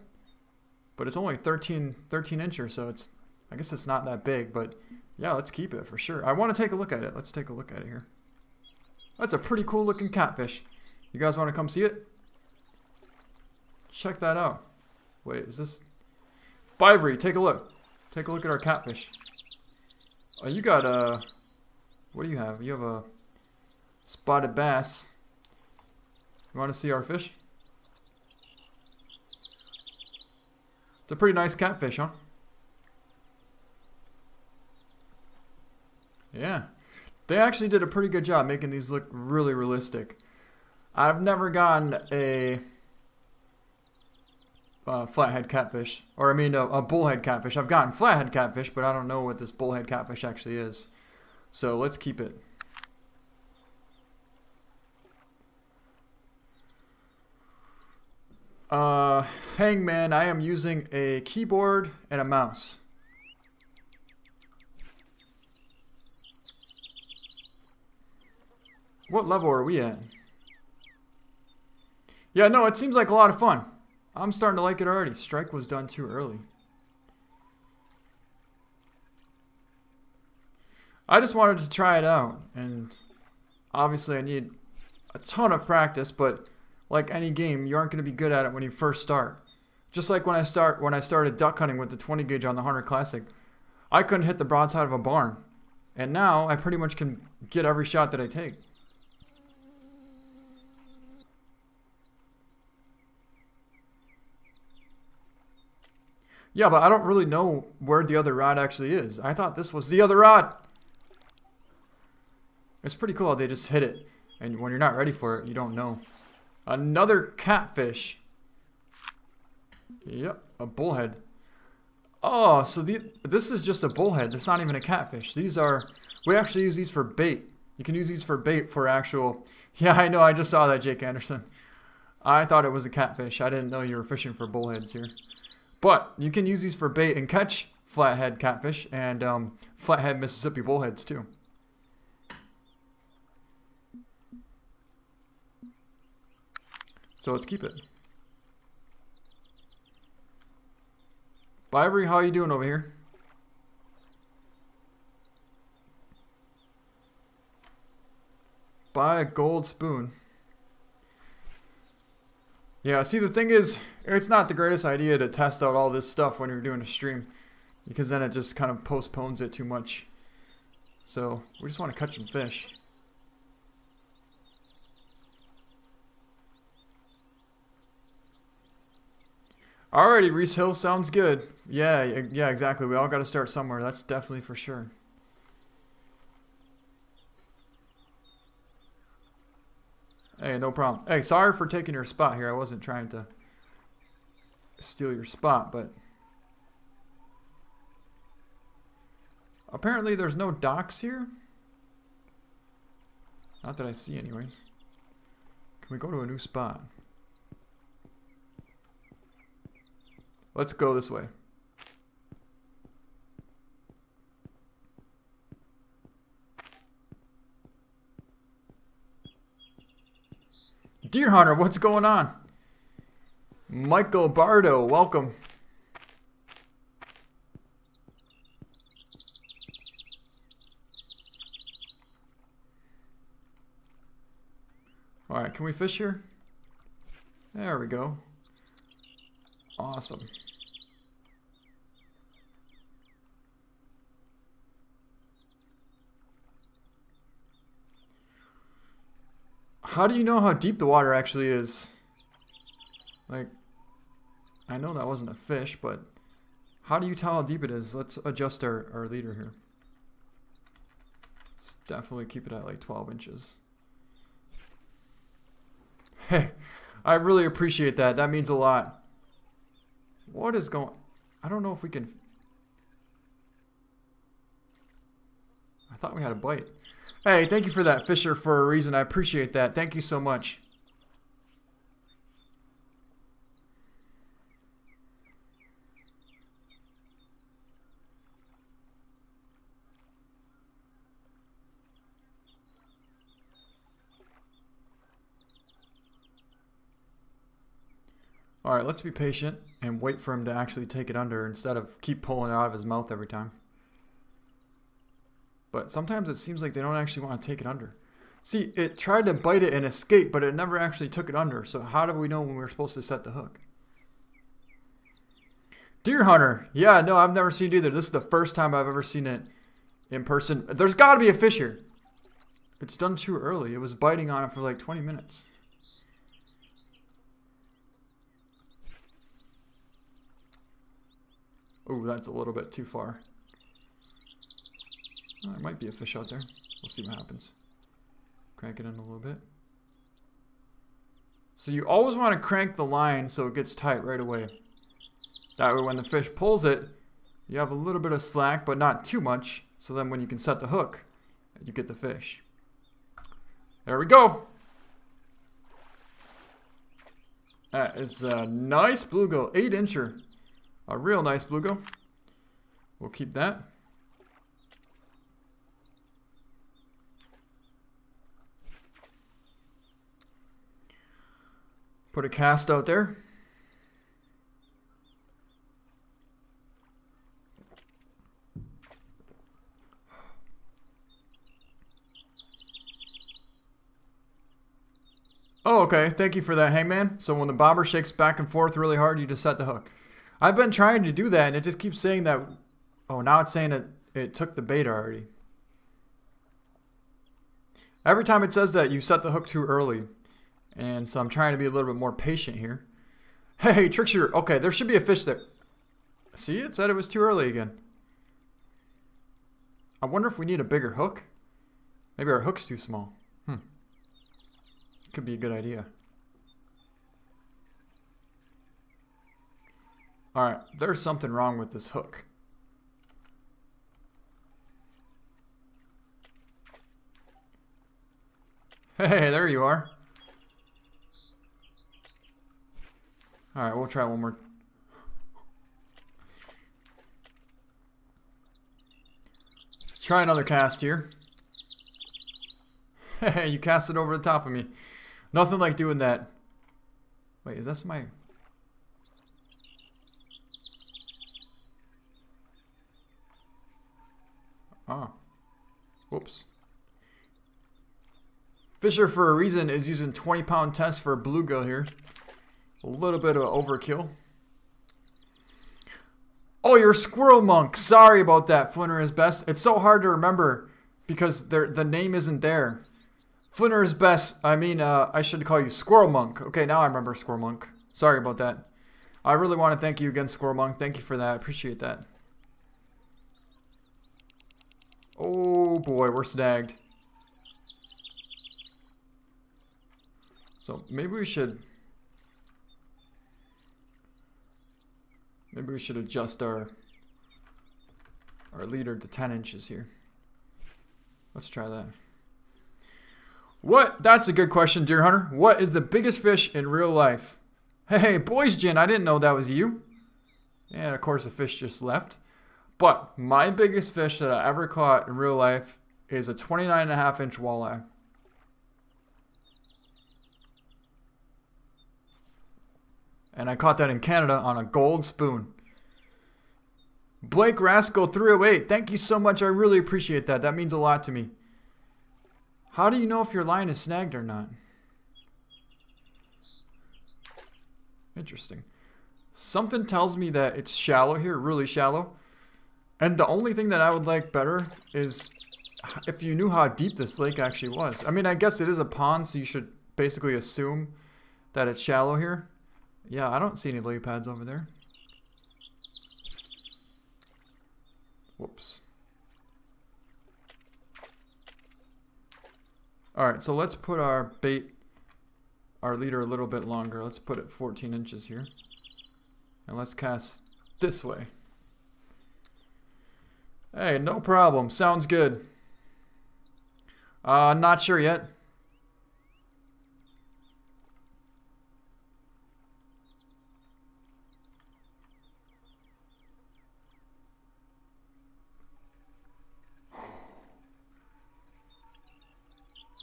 But it's only 13 inches, so it's, I guess it's not that big. But yeah, let's keep it for sure. I want to take a look at it. Let's take a look at it here. That's a pretty cool looking catfish. You guys want to come see it? Check that out. Wait, is this... Bivory, take a look. Take a look at our catfish. Oh, you got a... What do you have? You have a spotted bass. You want to see our fish? It's a pretty nice catfish, huh? Yeah. They actually did a pretty good job making these look really realistic. I've never gotten a... flathead catfish, or I mean a bullhead catfish. I've gotten flathead catfish, but I don't know what this bullhead catfish actually is. So let's keep it. Hangman, I am using a keyboard and a mouse. What level are we at? Yeah, no, it seems like a lot of fun. I'm starting to like it already. Strike was done too early. I just wanted to try it out, and obviously I need a ton of practice, but like any game, you aren't going to be good at it when you first start. Just like when I started duck hunting with the 20 gauge on the Hunter Classic, I couldn't hit the broadside of a barn, and now I pretty much can get every shot that I take. Yeah, but I don't really know where the other rod actually is. I thought this was the other rod. It's pretty cool how they just hit it. And when you're not ready for it, you don't know. Another catfish. Yep, a bullhead. Oh, so this is just a bullhead. It's not even a catfish. These are... We actually use these for bait. You can use these for bait for actual... Yeah, I know. I just saw that, Jake Anderson. I thought it was a catfish. I didn't know you were fishing for bullheads here. But you can use these for bait and catch flathead catfish and flathead Mississippi bullheads too. So let's keep it. Bye, Ivory. How you doing over here? Buy a gold spoon. Yeah, see, the thing is, it's not the greatest idea to test out all this stuff when you're doing a stream, because then it just kind of postpones it too much. So we just want to catch some fish. Alrighty, Reese Hill, sounds good. Yeah, exactly. We all got to start somewhere. That's definitely for sure. Hey, no problem. Hey, sorry for taking your spot here. I wasn't trying to steal your spot, but apparently there's no docks here. Not that I see anyways. Can we go to a new spot? Let's go this way. Deer Hunter, what's going on? Michael Bardo, welcome. Alright, can we fish here? There we go. Awesome. How do you know how deep the water actually is? Like, I know that wasn't a fish, but how do you tell how deep it is? Let's adjust our leader here. Let's definitely keep it at like 12 inches. Hey, I really appreciate that. That means a lot. What is going... I don't know if we can... I thought we had a bite. Hey, thank you for that, Fisher, for a reason. I appreciate that. Thank you so much. Alright, let's be patient and wait for him to actually take it under instead of keep pulling it out of his mouth every time. But sometimes it seems like they don't actually want to take it under. See, it tried to bite it and escape, but it never actually took it under. So how do we know when we're supposed to set the hook? Deer Hunter. Yeah, no, I've never seen it either. This is the first time I've ever seen it in person. There's got to be a fish here. It's done too early. It was biting on it for like 20 minutes. Oh, that's a little bit too far. Oh, there might be a fish out there. We'll see what happens. Crank it in a little bit. So you always want to crank the line so it gets tight right away. That way when the fish pulls it, you have a little bit of slack, but not too much. So then when you can set the hook, you get the fish. There we go. That is a nice bluegill, 8-incher. A real nice bluegill. We'll keep that. Put a cast out there. Oh, okay. Thank you for that, Hangman. So when the bobber shakes back and forth really hard, you just set the hook. I've been trying to do that, and it just keeps saying that... Oh, now it's saying that it took the bait already. Every time it says that, you set the hook too early. And so I'm trying to be a little bit more patient here. Hey, trick shooter. Okay, there should be a fish there. See, it said it was too early again. I wonder if we need a bigger hook. Maybe our hook's too small. Could be a good idea. Alright, there's something wrong with this hook. Hey, there you are. Alright, we'll try one more. Try another cast here. Hey, you cast it over the top of me. Nothing like doing that. Wait, is this my... Oh. Whoops. Fisher, for a reason, is using 20-pound test for a bluegill here. A little bit of overkill. Oh, you're a squirrel monk. Sorry about that, Flinter is best. It's so hard to remember because the name isn't there. Flinter is best. I mean, I should call you Squirrel Monk. Okay, now I remember Squirrel Monk. Sorry about that. I really want to thank you again, Squirrel Monk. Thank you for that. I appreciate that. Oh boy, we're snagged. So maybe we should adjust our leader to 10 inches here. Let's try that. What? That's a good question, Deer Hunter. What is the biggest fish in real life? Hey, Boys Gin, I didn't know that was you. And of course the fish just left. But my biggest fish that I ever caught in real life is a 29.5-inch walleye. And I caught that in Canada on a gold spoon. Blake Rascal 308, thank you so much. I really appreciate that. That means a lot to me. How do you know if your line is snagged or not? Interesting. Something tells me that it's shallow here, really shallow. And the only thing that I would like better is if you knew how deep this lake actually was. I mean, I guess it is a pond, so you should basically assume that it's shallow here. Yeah, I don't see any lily pads over there. Whoops. Alright, so let's put our bait, our leader a little bit longer. Let's put it 14 inches here. And let's cast this way. Hey, no problem. Sounds good. Not sure yet.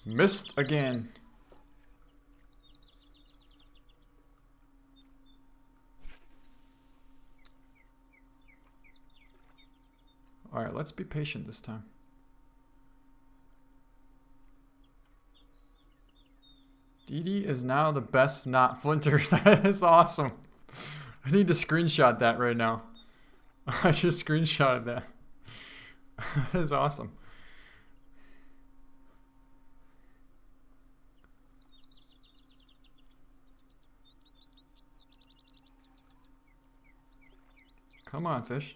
Missed again. Alright, let's be patient this time. DD is now the best not Flinter. That is awesome. I need to screenshot that right now. I just screenshotted that. That is awesome. Come on, fish.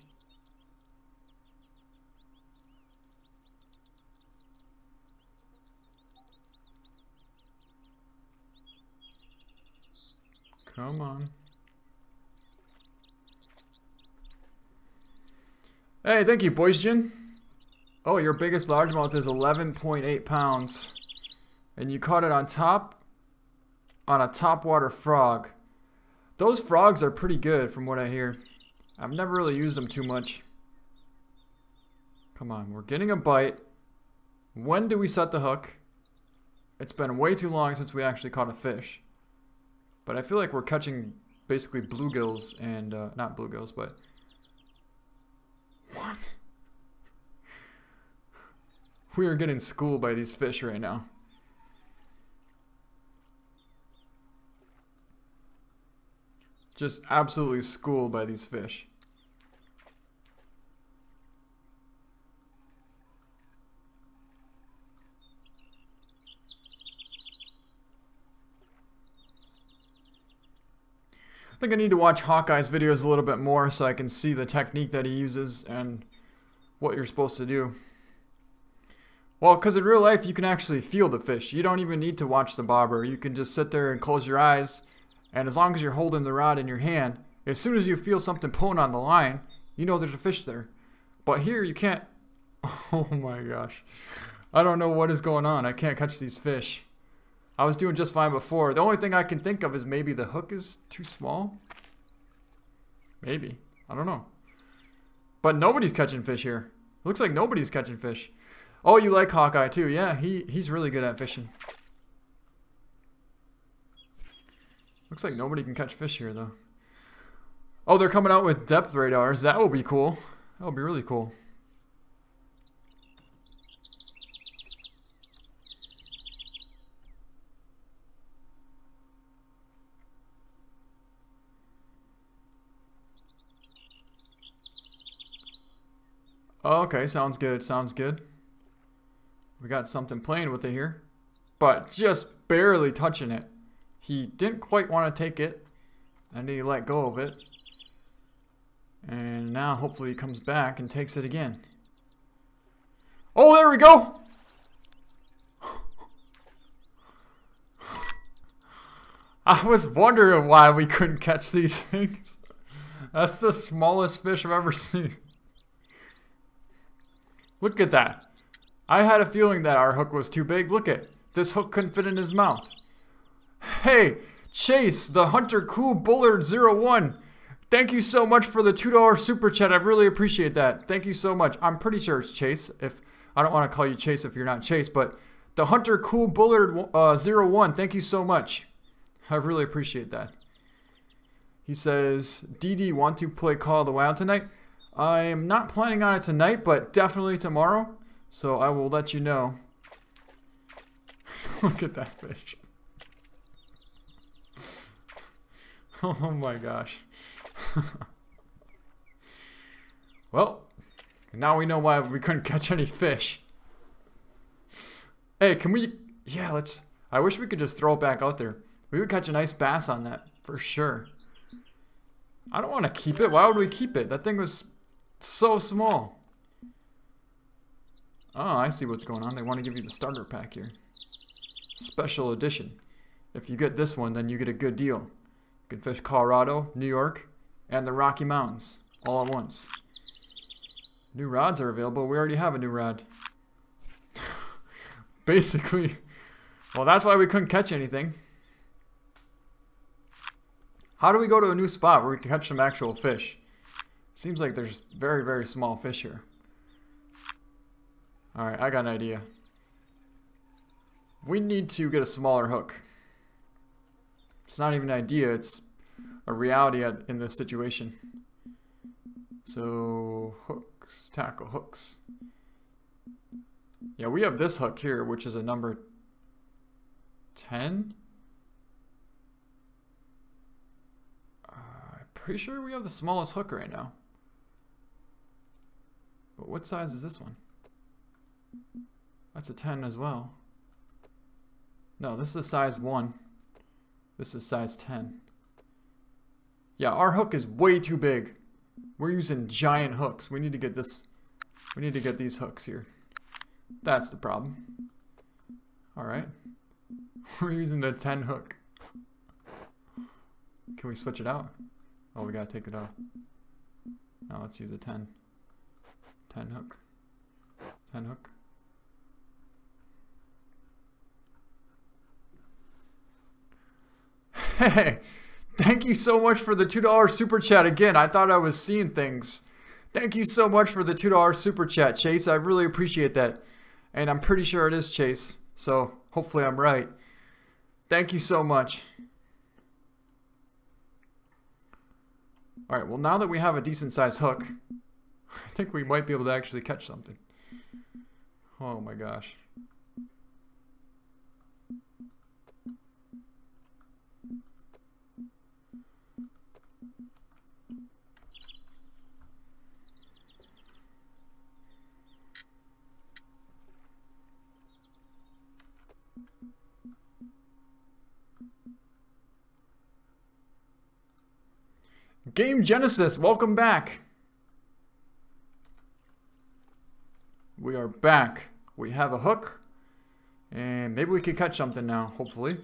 Come on. Hey, thank you, Boysgen. Oh, your biggest largemouth is 11.8 pounds. And you caught it on a topwater frog. Those frogs are pretty good from what I hear. I've never really used them too much. Come on, we're getting a bite. When do we set the hook? It's been way too long since we actually caught a fish. But I feel like we're catching basically bluegills and, not bluegills, but... What? We are getting schooled by these fish right now. Just absolutely schooled by these fish. I think I need to watch Hawkeye's videos a little bit more so I can see the technique that he uses and what you're supposed to do. Well, because in real life you can actually feel the fish. You don't even need to watch the bobber. You can just sit there and close your eyes, and as long as you're holding the rod in your hand, as soon as you feel something pulling on the line, you know there's a fish there. But here you can't. Oh my gosh. I don't know what is going on. I can't catch these fish. I was doing just fine before. The only thing I can think of is maybe the hook is too small. Maybe. I don't know. But nobody's catching fish here. It looks like nobody's catching fish. Oh, you like Hawkeye too. Yeah, he's really good at fishing. Looks like nobody can catch fish here, though. Oh, they're coming out with depth radars. That will be cool. That will be really cool. Okay, sounds good, sounds good. We got something playing with it here, but just barely touching it. He didn't quite want to take it, and he let go of it. And now hopefully he comes back and takes it again. Oh, there we go! I was wondering why we couldn't catch these things. That's the smallest fish I've ever seen. Look at that. I had a feeling that our hook was too big. Look at this hook couldn't fit in his mouth. Hey, Chase, the Hunter Cool Bullard 01. Thank you so much for the $2 super chat. I really appreciate that. Thank you so much. I'm pretty sure it's Chase. If I don't want to call you Chase if you're not Chase, but the Hunter Cool Bullard 01. Thank you so much. I really appreciate that. He says, DD, want to play Call of the Wild tonight? I'm not planning on it tonight, but definitely tomorrow. So I will let you know. Look at that fish. Oh my gosh. Well, now we know why we couldn't catch any fish. Hey, can we... Yeah, let's... I wish we could just throw it back out there. We would catch a nice bass on that, for sure. I don't want to keep it. Why would we keep it? That thing was so small. Oh, I see what's going on. They want to give you the starter pack here. Special edition. If you get this one, then you get a good deal. You can fish Colorado, New York, and the Rocky Mountains all at once. New rods are available. We already have a new rod. Basically. Well, that's why we couldn't catch anything. How do we go to a new spot where we can catch some actual fish? Seems like there's very, very small fish here. Alright, I got an idea. We need to get a smaller hook. It's not even an idea, it's a reality in this situation. So, hooks, tackle hooks. Yeah, we have this hook here, which is a number 10. Pretty sure we have the smallest hook right now. But what size is this one? That's a 10 as well. No, this is a size 1. This is size 10. Yeah, our hook is way too big. We're using giant hooks. We need to get this. We need to get these hooks here. That's the problem. Alright. We're using the 10 hook. Can we switch it out? Oh, we gotta take it out. Now let's use a 10. 10 hook. 10 hook. Hey, thank you so much for the $2 super chat again. I thought I was seeing things. Thank you so much for the $2 super chat, Chase. I really appreciate that. And I'm pretty sure it is Chase. So hopefully I'm right. Thank you so much. Alright, well now that we have a decent sized hook, I think we might be able to actually catch something. Oh my gosh. Game Genesis, welcome back. We are back. We have a hook. And maybe we can catch something now, hopefully.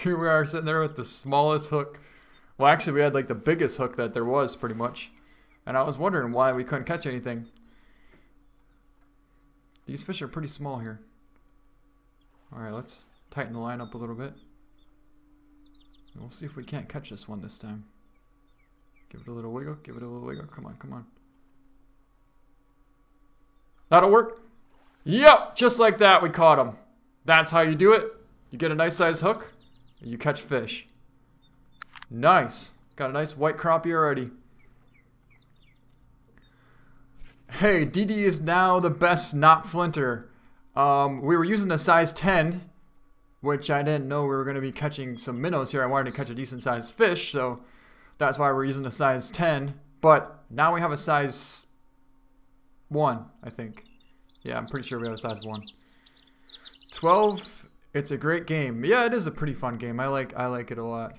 Here we are sitting there with the smallest hook. Well, actually, we had like the biggest hook that there was, pretty much. And I was wondering why we couldn't catch anything. These fish are pretty small here. Alright, let's tighten the line up a little bit. We'll see if we can't catch this one this time. Give it a little wiggle. Give it a little wiggle. Come on, come on. That'll work. Yep, just like that we caught him. That's how you do it. You get a nice size hook. You catch fish. Nice. Got a nice white crappie already. Hey, DD is now the best not flinter. We were using a size 10, which I didn't know we were going to be catching some minnows here. I wanted to catch a decent sized fish, so that's why we're using a size 10. But now we have a size 1, I think. Yeah, I'm pretty sure we have a size 1. 12, it's a great game. Yeah, it is a pretty fun game. I like it a lot.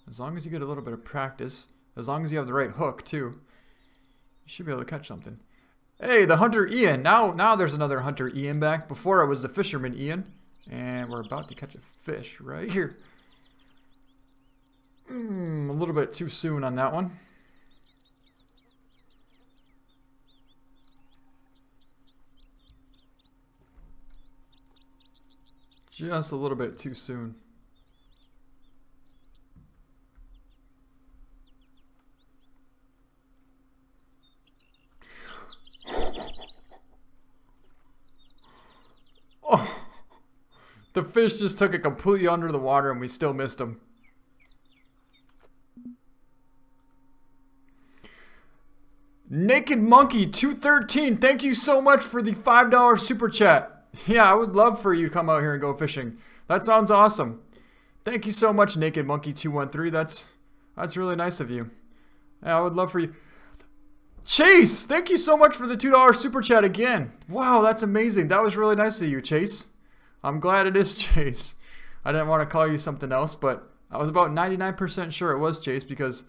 As long as you get a little bit of practice, as long as you have the right hook too, you should be able to catch something. Hey, the Hunter Ian. Now there's another Hunter Ian back. Before it was the Fisherman Ian. And we're about to catch a fish right here. A little bit too soon on that one. Just a little bit too soon. Oh, the fish just took it completely under the water and we still missed him. Naked Monkey 213, thank you so much for the $5 super chat. Yeah, I would love for you to come out here and go fishing. That sounds awesome. Thank you so much, Naked Monkey 213. That's really nice of you. Yeah, I would love for you. Chase, thank you so much for the $2 super chat again. Wow, that's amazing. That was really nice of you, Chase. I'm glad it is Chase. I didn't want to call you something else, but I was about 99% sure it was Chase because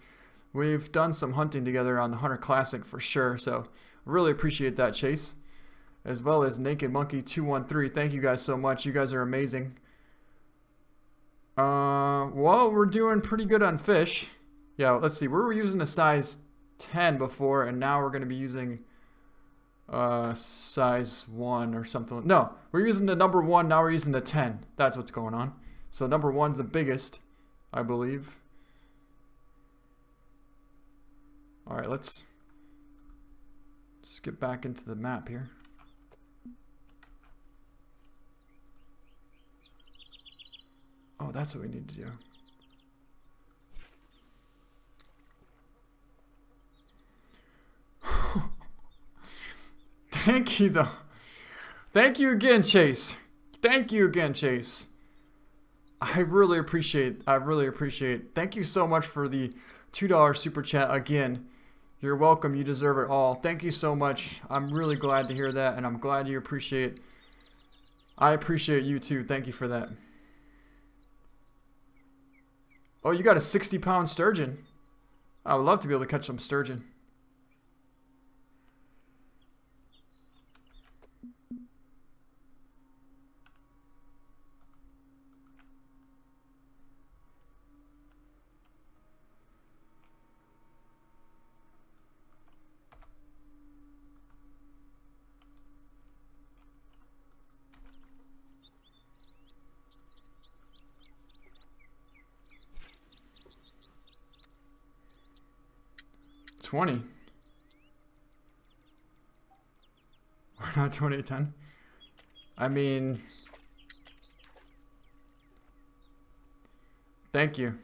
we've done some hunting together on the Hunter Classic for sure. So really appreciate that, Chase. As well as Naked Monkey 213. Thank you guys so much. You guys are amazing. Well, we're doing pretty good on fish. Yeah, let's see. We were using a size 10 before, and now we're going to be using size 1 or something. No, we're using the number 1, now we're using the 10. That's what's going on. So number 1's the biggest, I believe. Alright, let's just get back into the map here. Oh, that's what we need to do. Thank you, though. Thank you again, Chase. Thank you again, Chase. I really appreciate. Thank you so much for the $2 super chat again. You're welcome. You deserve it all. Thank you so much. I'm really glad to hear that, and I'm glad you appreciate. I appreciate you too. Thank you for that. Oh, you got a 60-pound sturgeon. I would love to be able to catch some sturgeon. We're not 2010. I mean, thank you.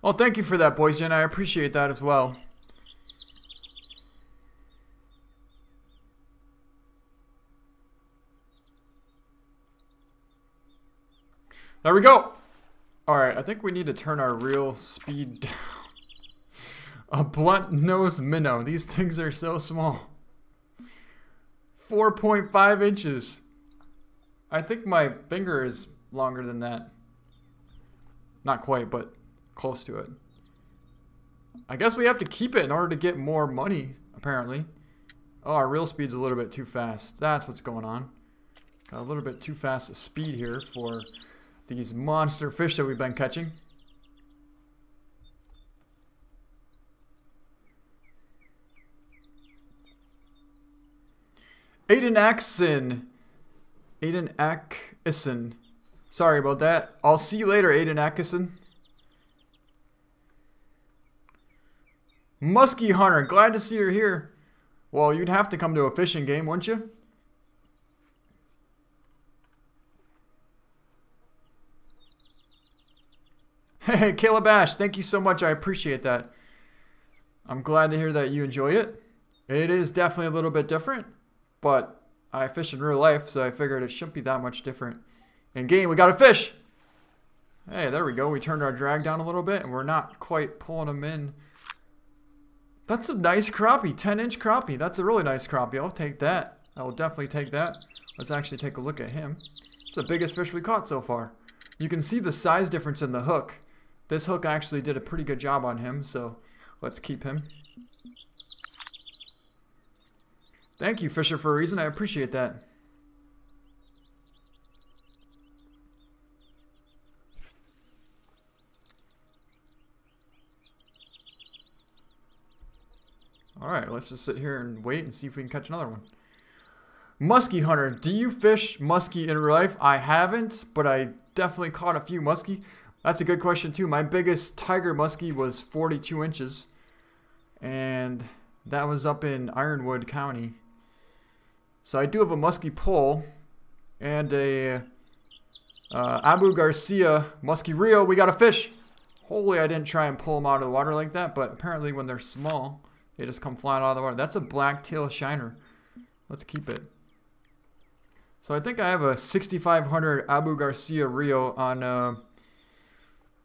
Well, thank you for that, Boys Gen. I appreciate that as well. There we go. Alright, I think we need to turn our reel speed down. A blunt nose minnow. These things are so small. 4.5 inches. I think my finger is longer than that. Not quite, but close to it. I guess we have to keep it in order to get more money, apparently. Oh, our reel speed's a little bit too fast. That's what's going on. Got a little bit too fast a speed here for these monster fish that we've been catching. Aiden Axon Sorry about that. I'll see you later, Aiden Atkinson. Muskie Hunter, glad to see you here. Well, you'd have to come to a fishing game, wouldn't you? Hey, Caleb Ash, thank you so much. I appreciate that. I'm glad to hear that you enjoy it. It is definitely a little bit different, but I fish in real life, so I figured it shouldn't be that much different. In game, we got a fish. Hey, there we go. We turned our drag down a little bit, and we're not quite pulling them in. That's a nice crappie, 10-inch crappie. That's a really nice crappie. I'll take that. I will definitely take that. Let's actually take a look at him. It's the biggest fish we caught so far. You can see the size difference in the hook. This hook actually did a pretty good job on him, so let's keep him. Thank you, Fisher for a Reason. I appreciate that. Alright, let's just sit here and wait and see if we can catch another one. Muskie Hunter, do you fish muskie in real life? I haven't, but I definitely caught a few muskie. That's a good question too. My biggest tiger muskie was 42 inches. And that was up in Ironwood County. So I do have a muskie pole and a Abu Garcia muskie reel. We got a fish. Hopefully I didn't try and pull them out of the water like that, but apparently when they're small, they just come flying out of the water. That's a blacktail shiner. Let's keep it. So I think I have a 6500 Abu Garcia reel on,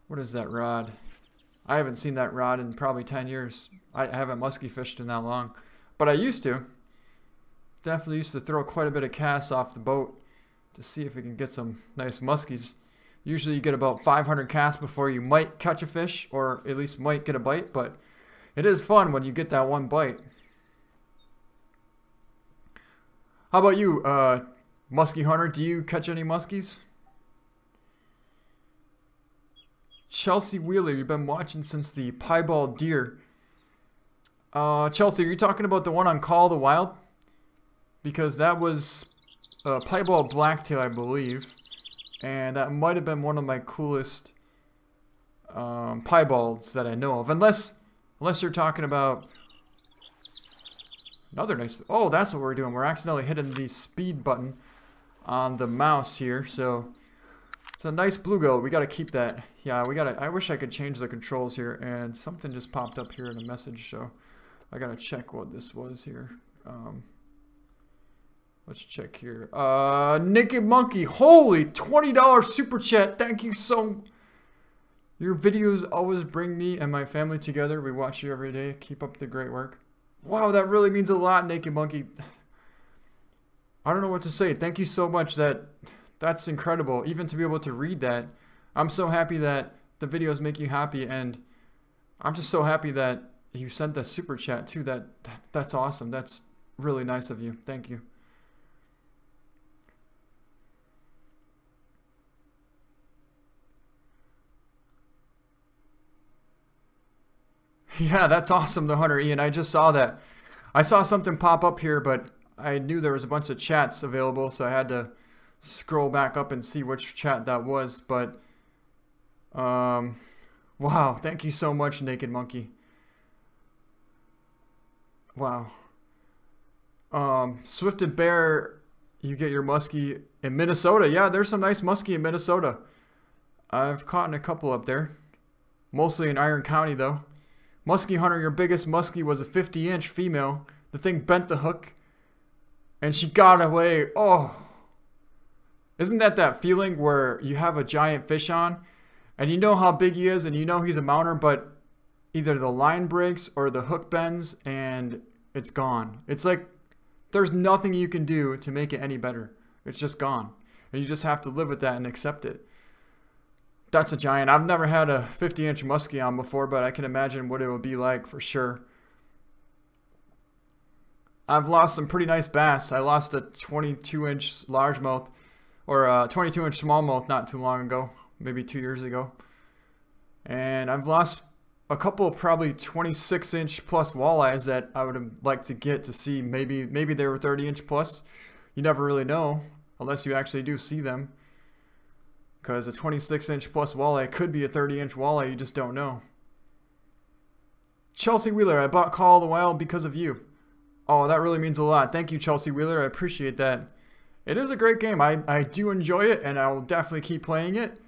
what is that rod? I haven't seen that rod in probably 10 years. I haven't muskie fished in that long. But I used to. Definitely used to throw quite a bit of casts off the boat to see if we can get some nice muskies. Usually you get about 500 casts before you might catch a fish, or at least might get a bite, but it is fun when you get that one bite. How about you, Muskie Hunter? Do you catch any muskies? Chelsea Wheeler, you've been watching since the piebald deer. Chelsea, are you talking about the one on Call of the Wild? Because that was piebald blacktail, I believe. And that might have been one of my coolest piebalds that I know of. Unless you're talking about another nice... Oh, that's what we're doing. We're accidentally hitting the speed button on the mouse here. So it's a nice bluegill. We got to keep that. Yeah, we got to... I wish I could change the controls here. And something just popped up here in a message. So I got to check what this was here. Let's check here. Naked Monkey. Holy $20 super chat. Thank you so... Your videos always bring me and my family together. We watch you every day. Keep up the great work. Wow, that really means a lot, Naked Monkey. I don't know what to say. Thank you so much. That's incredible. Even to be able to read that. I'm so happy that the videos make you happy, and I'm just so happy that you sent that super chat too. That's awesome. That's really nice of you. Thank you. Yeah, that's awesome, the Hunter Ian. I just saw that. I saw something pop up here, but I knew there was a bunch of chats available, so I had to scroll back up and see which chat that was. But, wow, thank you so much, Naked Monkey. Wow. Swifted Bear, you get your muskie in Minnesota. Yeah, there's some nice muskie in Minnesota. I've caught a couple up there. Mostly in Iron County, though. Muskie Hunter, your biggest muskie was a 50-inch female. The thing bent the hook, and she got away. Oh, isn't that feeling where you have a giant fish on, and you know how big he is, and you know he's a mounter, but either the line breaks or the hook bends, and it's gone. It's like there's nothing you can do to make it any better. It's just gone, and you just have to live with that and accept it. That's a giant. I've never had a 50-inch muskie on before, but I can imagine what it would be like for sure. I've lost some pretty nice bass. I lost a 22-inch largemouth, or a 22-inch smallmouth not too long ago, maybe 2 years ago. And I've lost a couple of probably 26-inch plus walleyes that I would have liked to get to see. Maybe they were 30-inch plus. You never really know unless you actually do see them. Because a 26-inch plus walleye could be a 30-inch walleye. You just don't know. Chelsea Wheeler, I bought Call of the Wild because of you. Oh, that really means a lot. Thank you, Chelsea Wheeler. I appreciate that. It is a great game. I do enjoy it, and I will definitely keep playing it.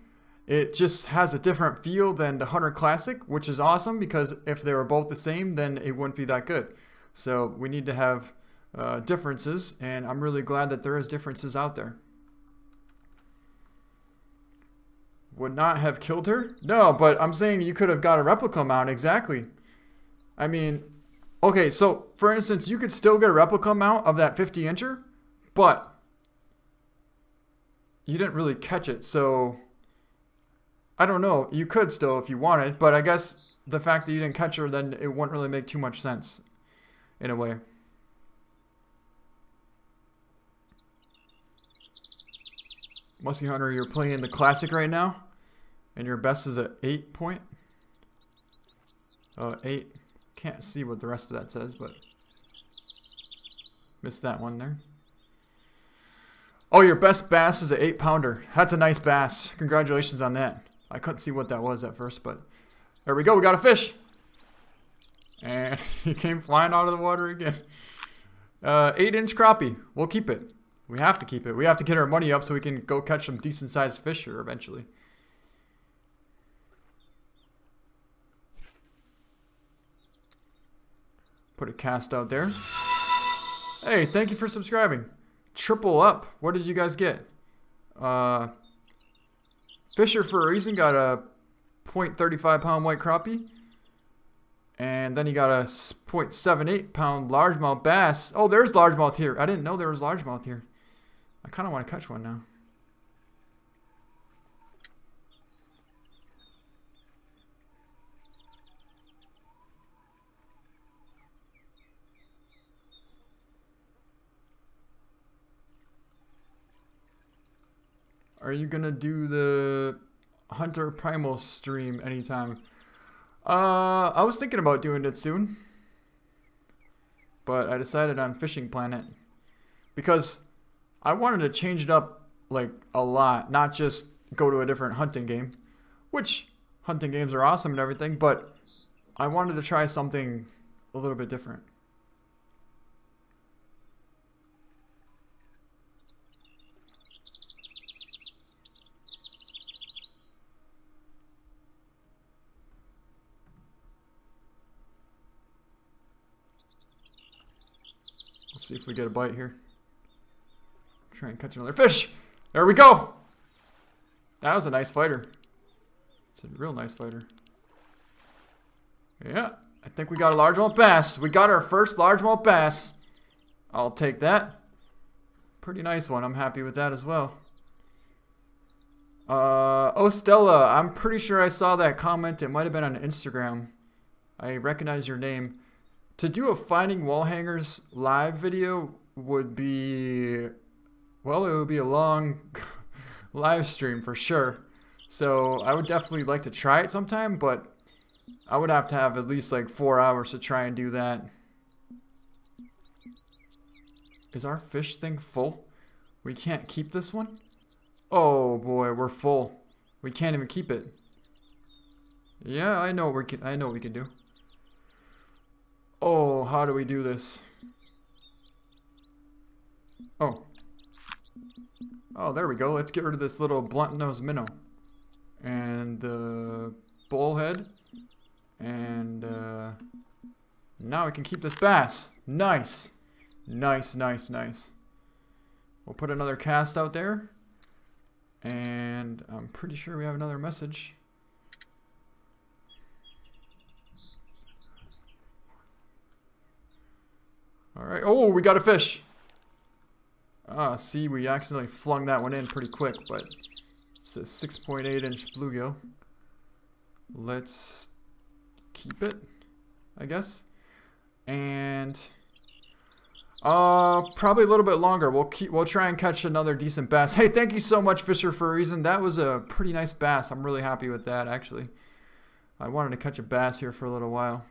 It just has a different feel than the Hunter Classic, which is awesome, because if they were both the same, then it wouldn't be that good. So we need to have differences, and I'm really glad that there is differences out there. Would not have killed her? No, but I'm saying you could have got a replica mount, exactly. I mean, okay, so for instance, you could still get a replica mount of that 50-incher, but you didn't really catch it, so I don't know. You could still if you wanted, but I guess the fact that you didn't catch her, then it wouldn't really make too much sense in a way. Muskie Hunter, you're playing the Classic right now, and your best is at 8 point. 8. Can't see what the rest of that says, but missed that one there. Oh, your best bass is an 8-pounder. That's a nice bass. Congratulations on that. I couldn't see what that was at first, but there we go. We got a fish. And he came flying out of the water again. 8-inch crappie. We'll keep it. We have to keep it. We have to get our money up so we can go catch some decent-sized fish here eventually. Put a cast out there. Hey, thank you for subscribing. Triple up. What did you guys get? Fisher for a reason got a 0.35 pound white crappie. And then he got a 0.78 pound largemouth bass. Oh, there's largemouth here. I didn't know there was largemouth here. I kind of want to catch one now. Are you gonna do the Hunter Primal stream anytime? I was thinking about doing it soon, but I decided on Fishing Planet because I wanted to change it up like a lot, not just go to a different hunting game, which hunting games are awesome and everything, but I wanted to try something a little bit different. See if we get a bite here. Try and catch another fish. There we go. That was a nice fighter. It's a real nice fighter. Yeah, I think we got a largemouth bass. We got our first largemouth bass. I'll take that. Pretty nice one. I'm happy with that as well. Oh, Stella, I'm pretty sure I saw that comment. It might have been on Instagram. I recognize your name. To do a Finding Wall Hangers live video would be, well, it would be a long live stream for sure. So I would definitely like to try it sometime, but I would have to have at least like 4 hours to try and do that. Is our fish thing full? We can't keep this one? Oh boy, we're full. We can't even keep it. Yeah, I know what we can do. Oh, how do we do this? Oh. Oh, there we go. Let's get rid of this little blunt-nosed minnow. And the bullhead. And now we can keep this bass. Nice. Nice, nice, nice. We'll put another cast out there. And I'm pretty sure we have another message. Alright, oh, we got a fish. Ah, see, we accidentally flung that one in pretty quick, but it's a 6.8-inch bluegill. Let's keep it, I guess. And probably a little bit longer. We'll try and catch another decent bass. Hey, thank you so much, Fisher for a reason. That was a pretty nice bass. I'm really happy with that, actually. I wanted to catch a bass here for a little while.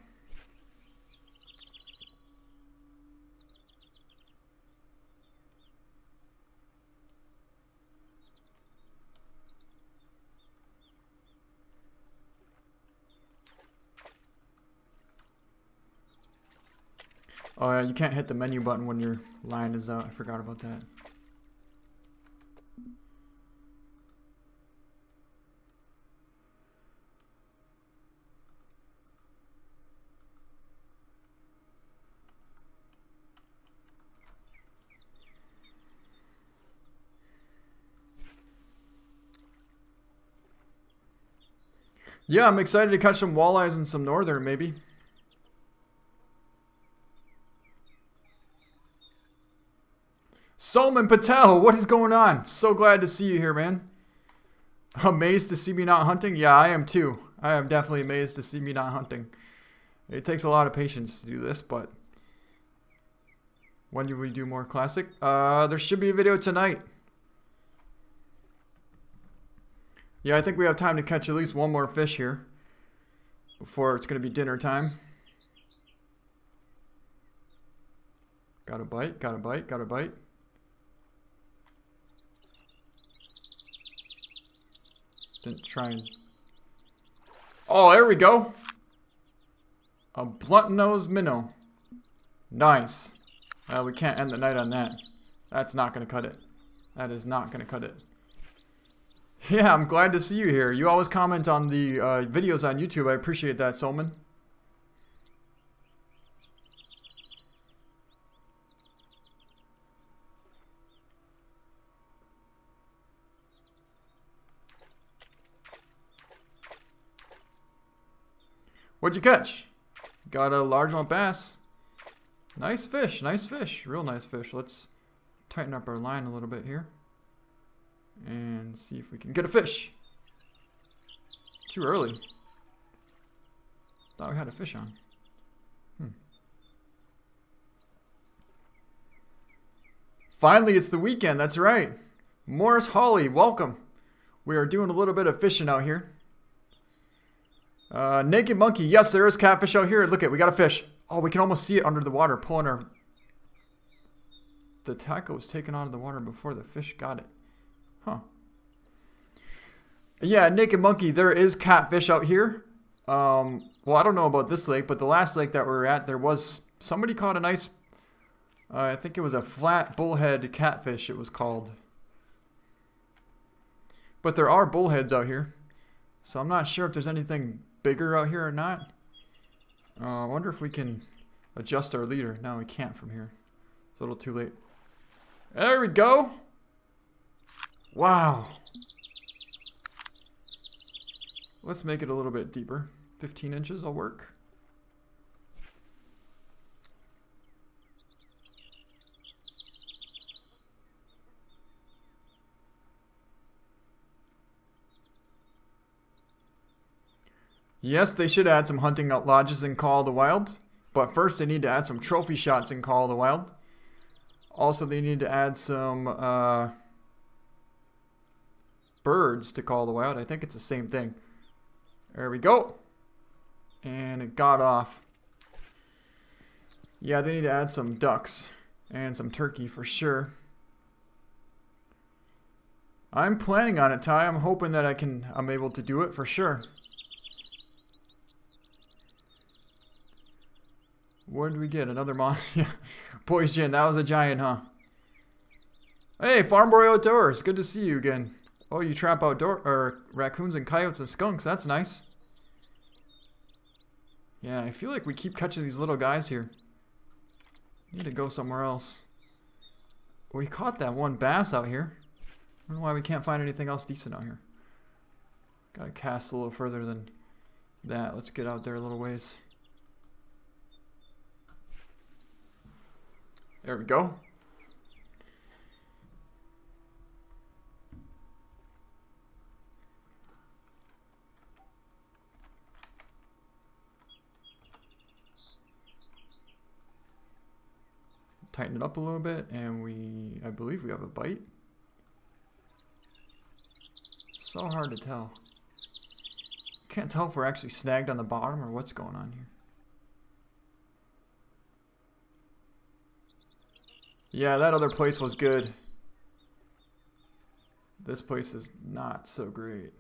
Oh yeah, you can't hit the menu button when your line is out. I forgot about that. Yeah, I'm excited to catch some walleyes and some northern, maybe. Solomon Patel, what is going on? So glad to see you here, man. Amazed to see me not hunting? Yeah, I am too. I am definitely amazed to see me not hunting. It takes a lot of patience to do this, but when do we do more classic? There should be a video tonight. Yeah, I think we have time to catch at least one more fish here before it's going to be dinner time. Got a bite, got a bite, got a bite. Didn't try and... Oh, there we go. A blunt-nosed minnow. Nice. Well, we can't end the night on that. That's not going to cut it. That is not going to cut it. Yeah, I'm glad to see you here. You always comment on the videos on YouTube. I appreciate that, Solman. What'd you catch? Got a largemouth bass. Nice fish, real nice fish. Let's tighten up our line a little bit here and see if we can get a fish. Too early. Thought we had a fish on. Finally, it's the weekend. That's right. Morris Hawley, welcome. We are doing a little bit of fishing out here. Naked Monkey. Yes, there is catfish out here. Look at, we got a fish. Oh, we can almost see it under the water pulling our... The tackle was taken out of the water before the fish got it. Huh. Yeah, Naked Monkey, there is catfish out here. Well, I don't know about this lake, but the last lake that we were at, there was... Somebody caught a nice... I think it was a flat bullhead catfish it was called. But there are bullheads out here. So I'm not sure if there's anything bigger out here or not. I wonder if we can adjust our leader. No, we can't from here. It's a little too late. There we go. Wow. Let's make it a little bit deeper. 15 inches will work. Yes, they should add some hunting lodges in Call of the Wild. But first they need to add some trophy shots in Call of the Wild. Also they need to add some birds to Call of the Wild. I think it's the same thing. There we go. And it got off. Yeah, they need to add some ducks and some turkey for sure. I'm planning on it, Ty. I'm hoping that I'm able to do it for sure. What did we get? Another mon? Yeah. Boys Gin, that was a giant, huh? Hey, Farm Boy Outdoors. Good to see you again. Oh, you trap raccoons and coyotes and skunks. That's nice. Yeah, I feel like we keep catching these little guys here. Need to go somewhere else. We caught that one bass out here. I don't know why we can't find anything else decent out here. Gotta cast a little further than that. Let's get out there a little ways. There we go. Tighten it up a little bit, and I believe we have a bite. So hard to tell. Can't tell if we're actually snagged on the bottom or what's going on here. Yeah, that other place was good. This place is not so great.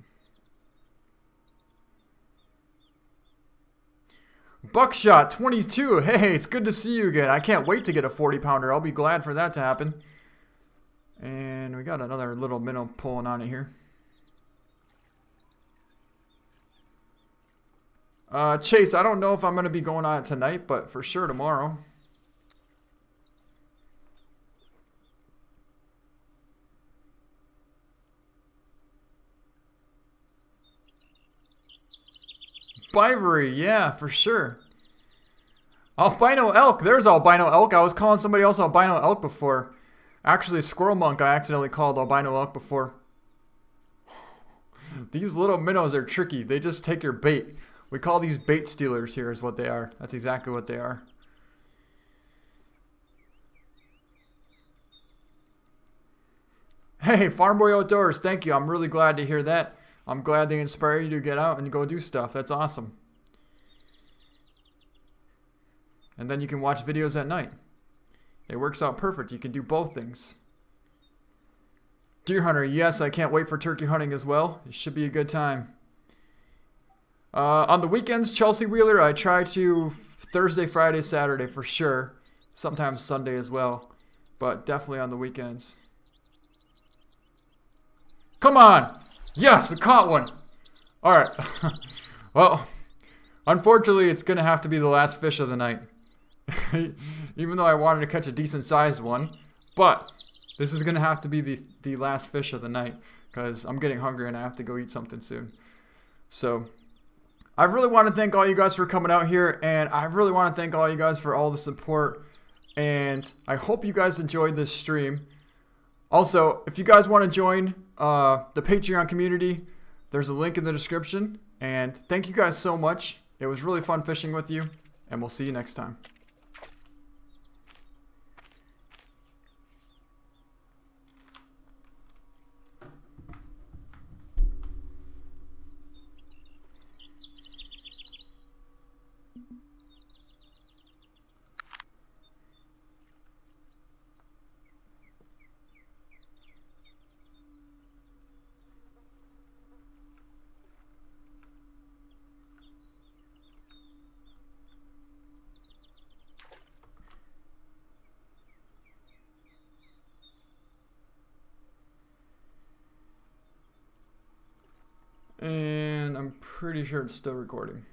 Buckshot 22. Hey, it's good to see you again. I can't wait to get a 40-pounder. I'll be glad for that to happen. And we got another little minnow pulling on it here. Chase, I don't know if I'm going to be going on it tonight, but for sure tomorrow. Bivory, yeah, for sure. Albino elk. There's albino elk. I was calling somebody else albino elk before. Actually, squirrel monk I accidentally called albino elk before. These little minnows are tricky. They just take your bait. We call these bait stealers here is what they are. That's exactly what they are. Hey, Farm Boy Outdoors, thank you. I'm really glad to hear that. I'm glad they inspire you to get out and go do stuff. That's awesome. And then you can watch videos at night. It works out perfect. You can do both things. Deer hunter, yes, I can't wait for turkey hunting as well. It should be a good time. On the weekends, Chelsea Wheeler, I try to Thursday, Friday, Saturday for sure. Sometimes Sunday as well. But definitely on the weekends. Come on! Yes, we caught one! Alright. Well, unfortunately, it's going to have to be the last fish of the night. Even though I wanted to catch a decent sized one. But this is going to have to be the last fish of the night. Because I'm getting hungry and I have to go eat something soon. So, I really want to thank all you guys for coming out here. And I really want to thank all you guys for all the support. And I hope you guys enjoyed this stream. Also, if you guys want to join the Patreon community, there's a link in the description. And thank you guys so much. It was really fun fishing with you. And we'll see you next time. And I'm pretty sure it's still recording.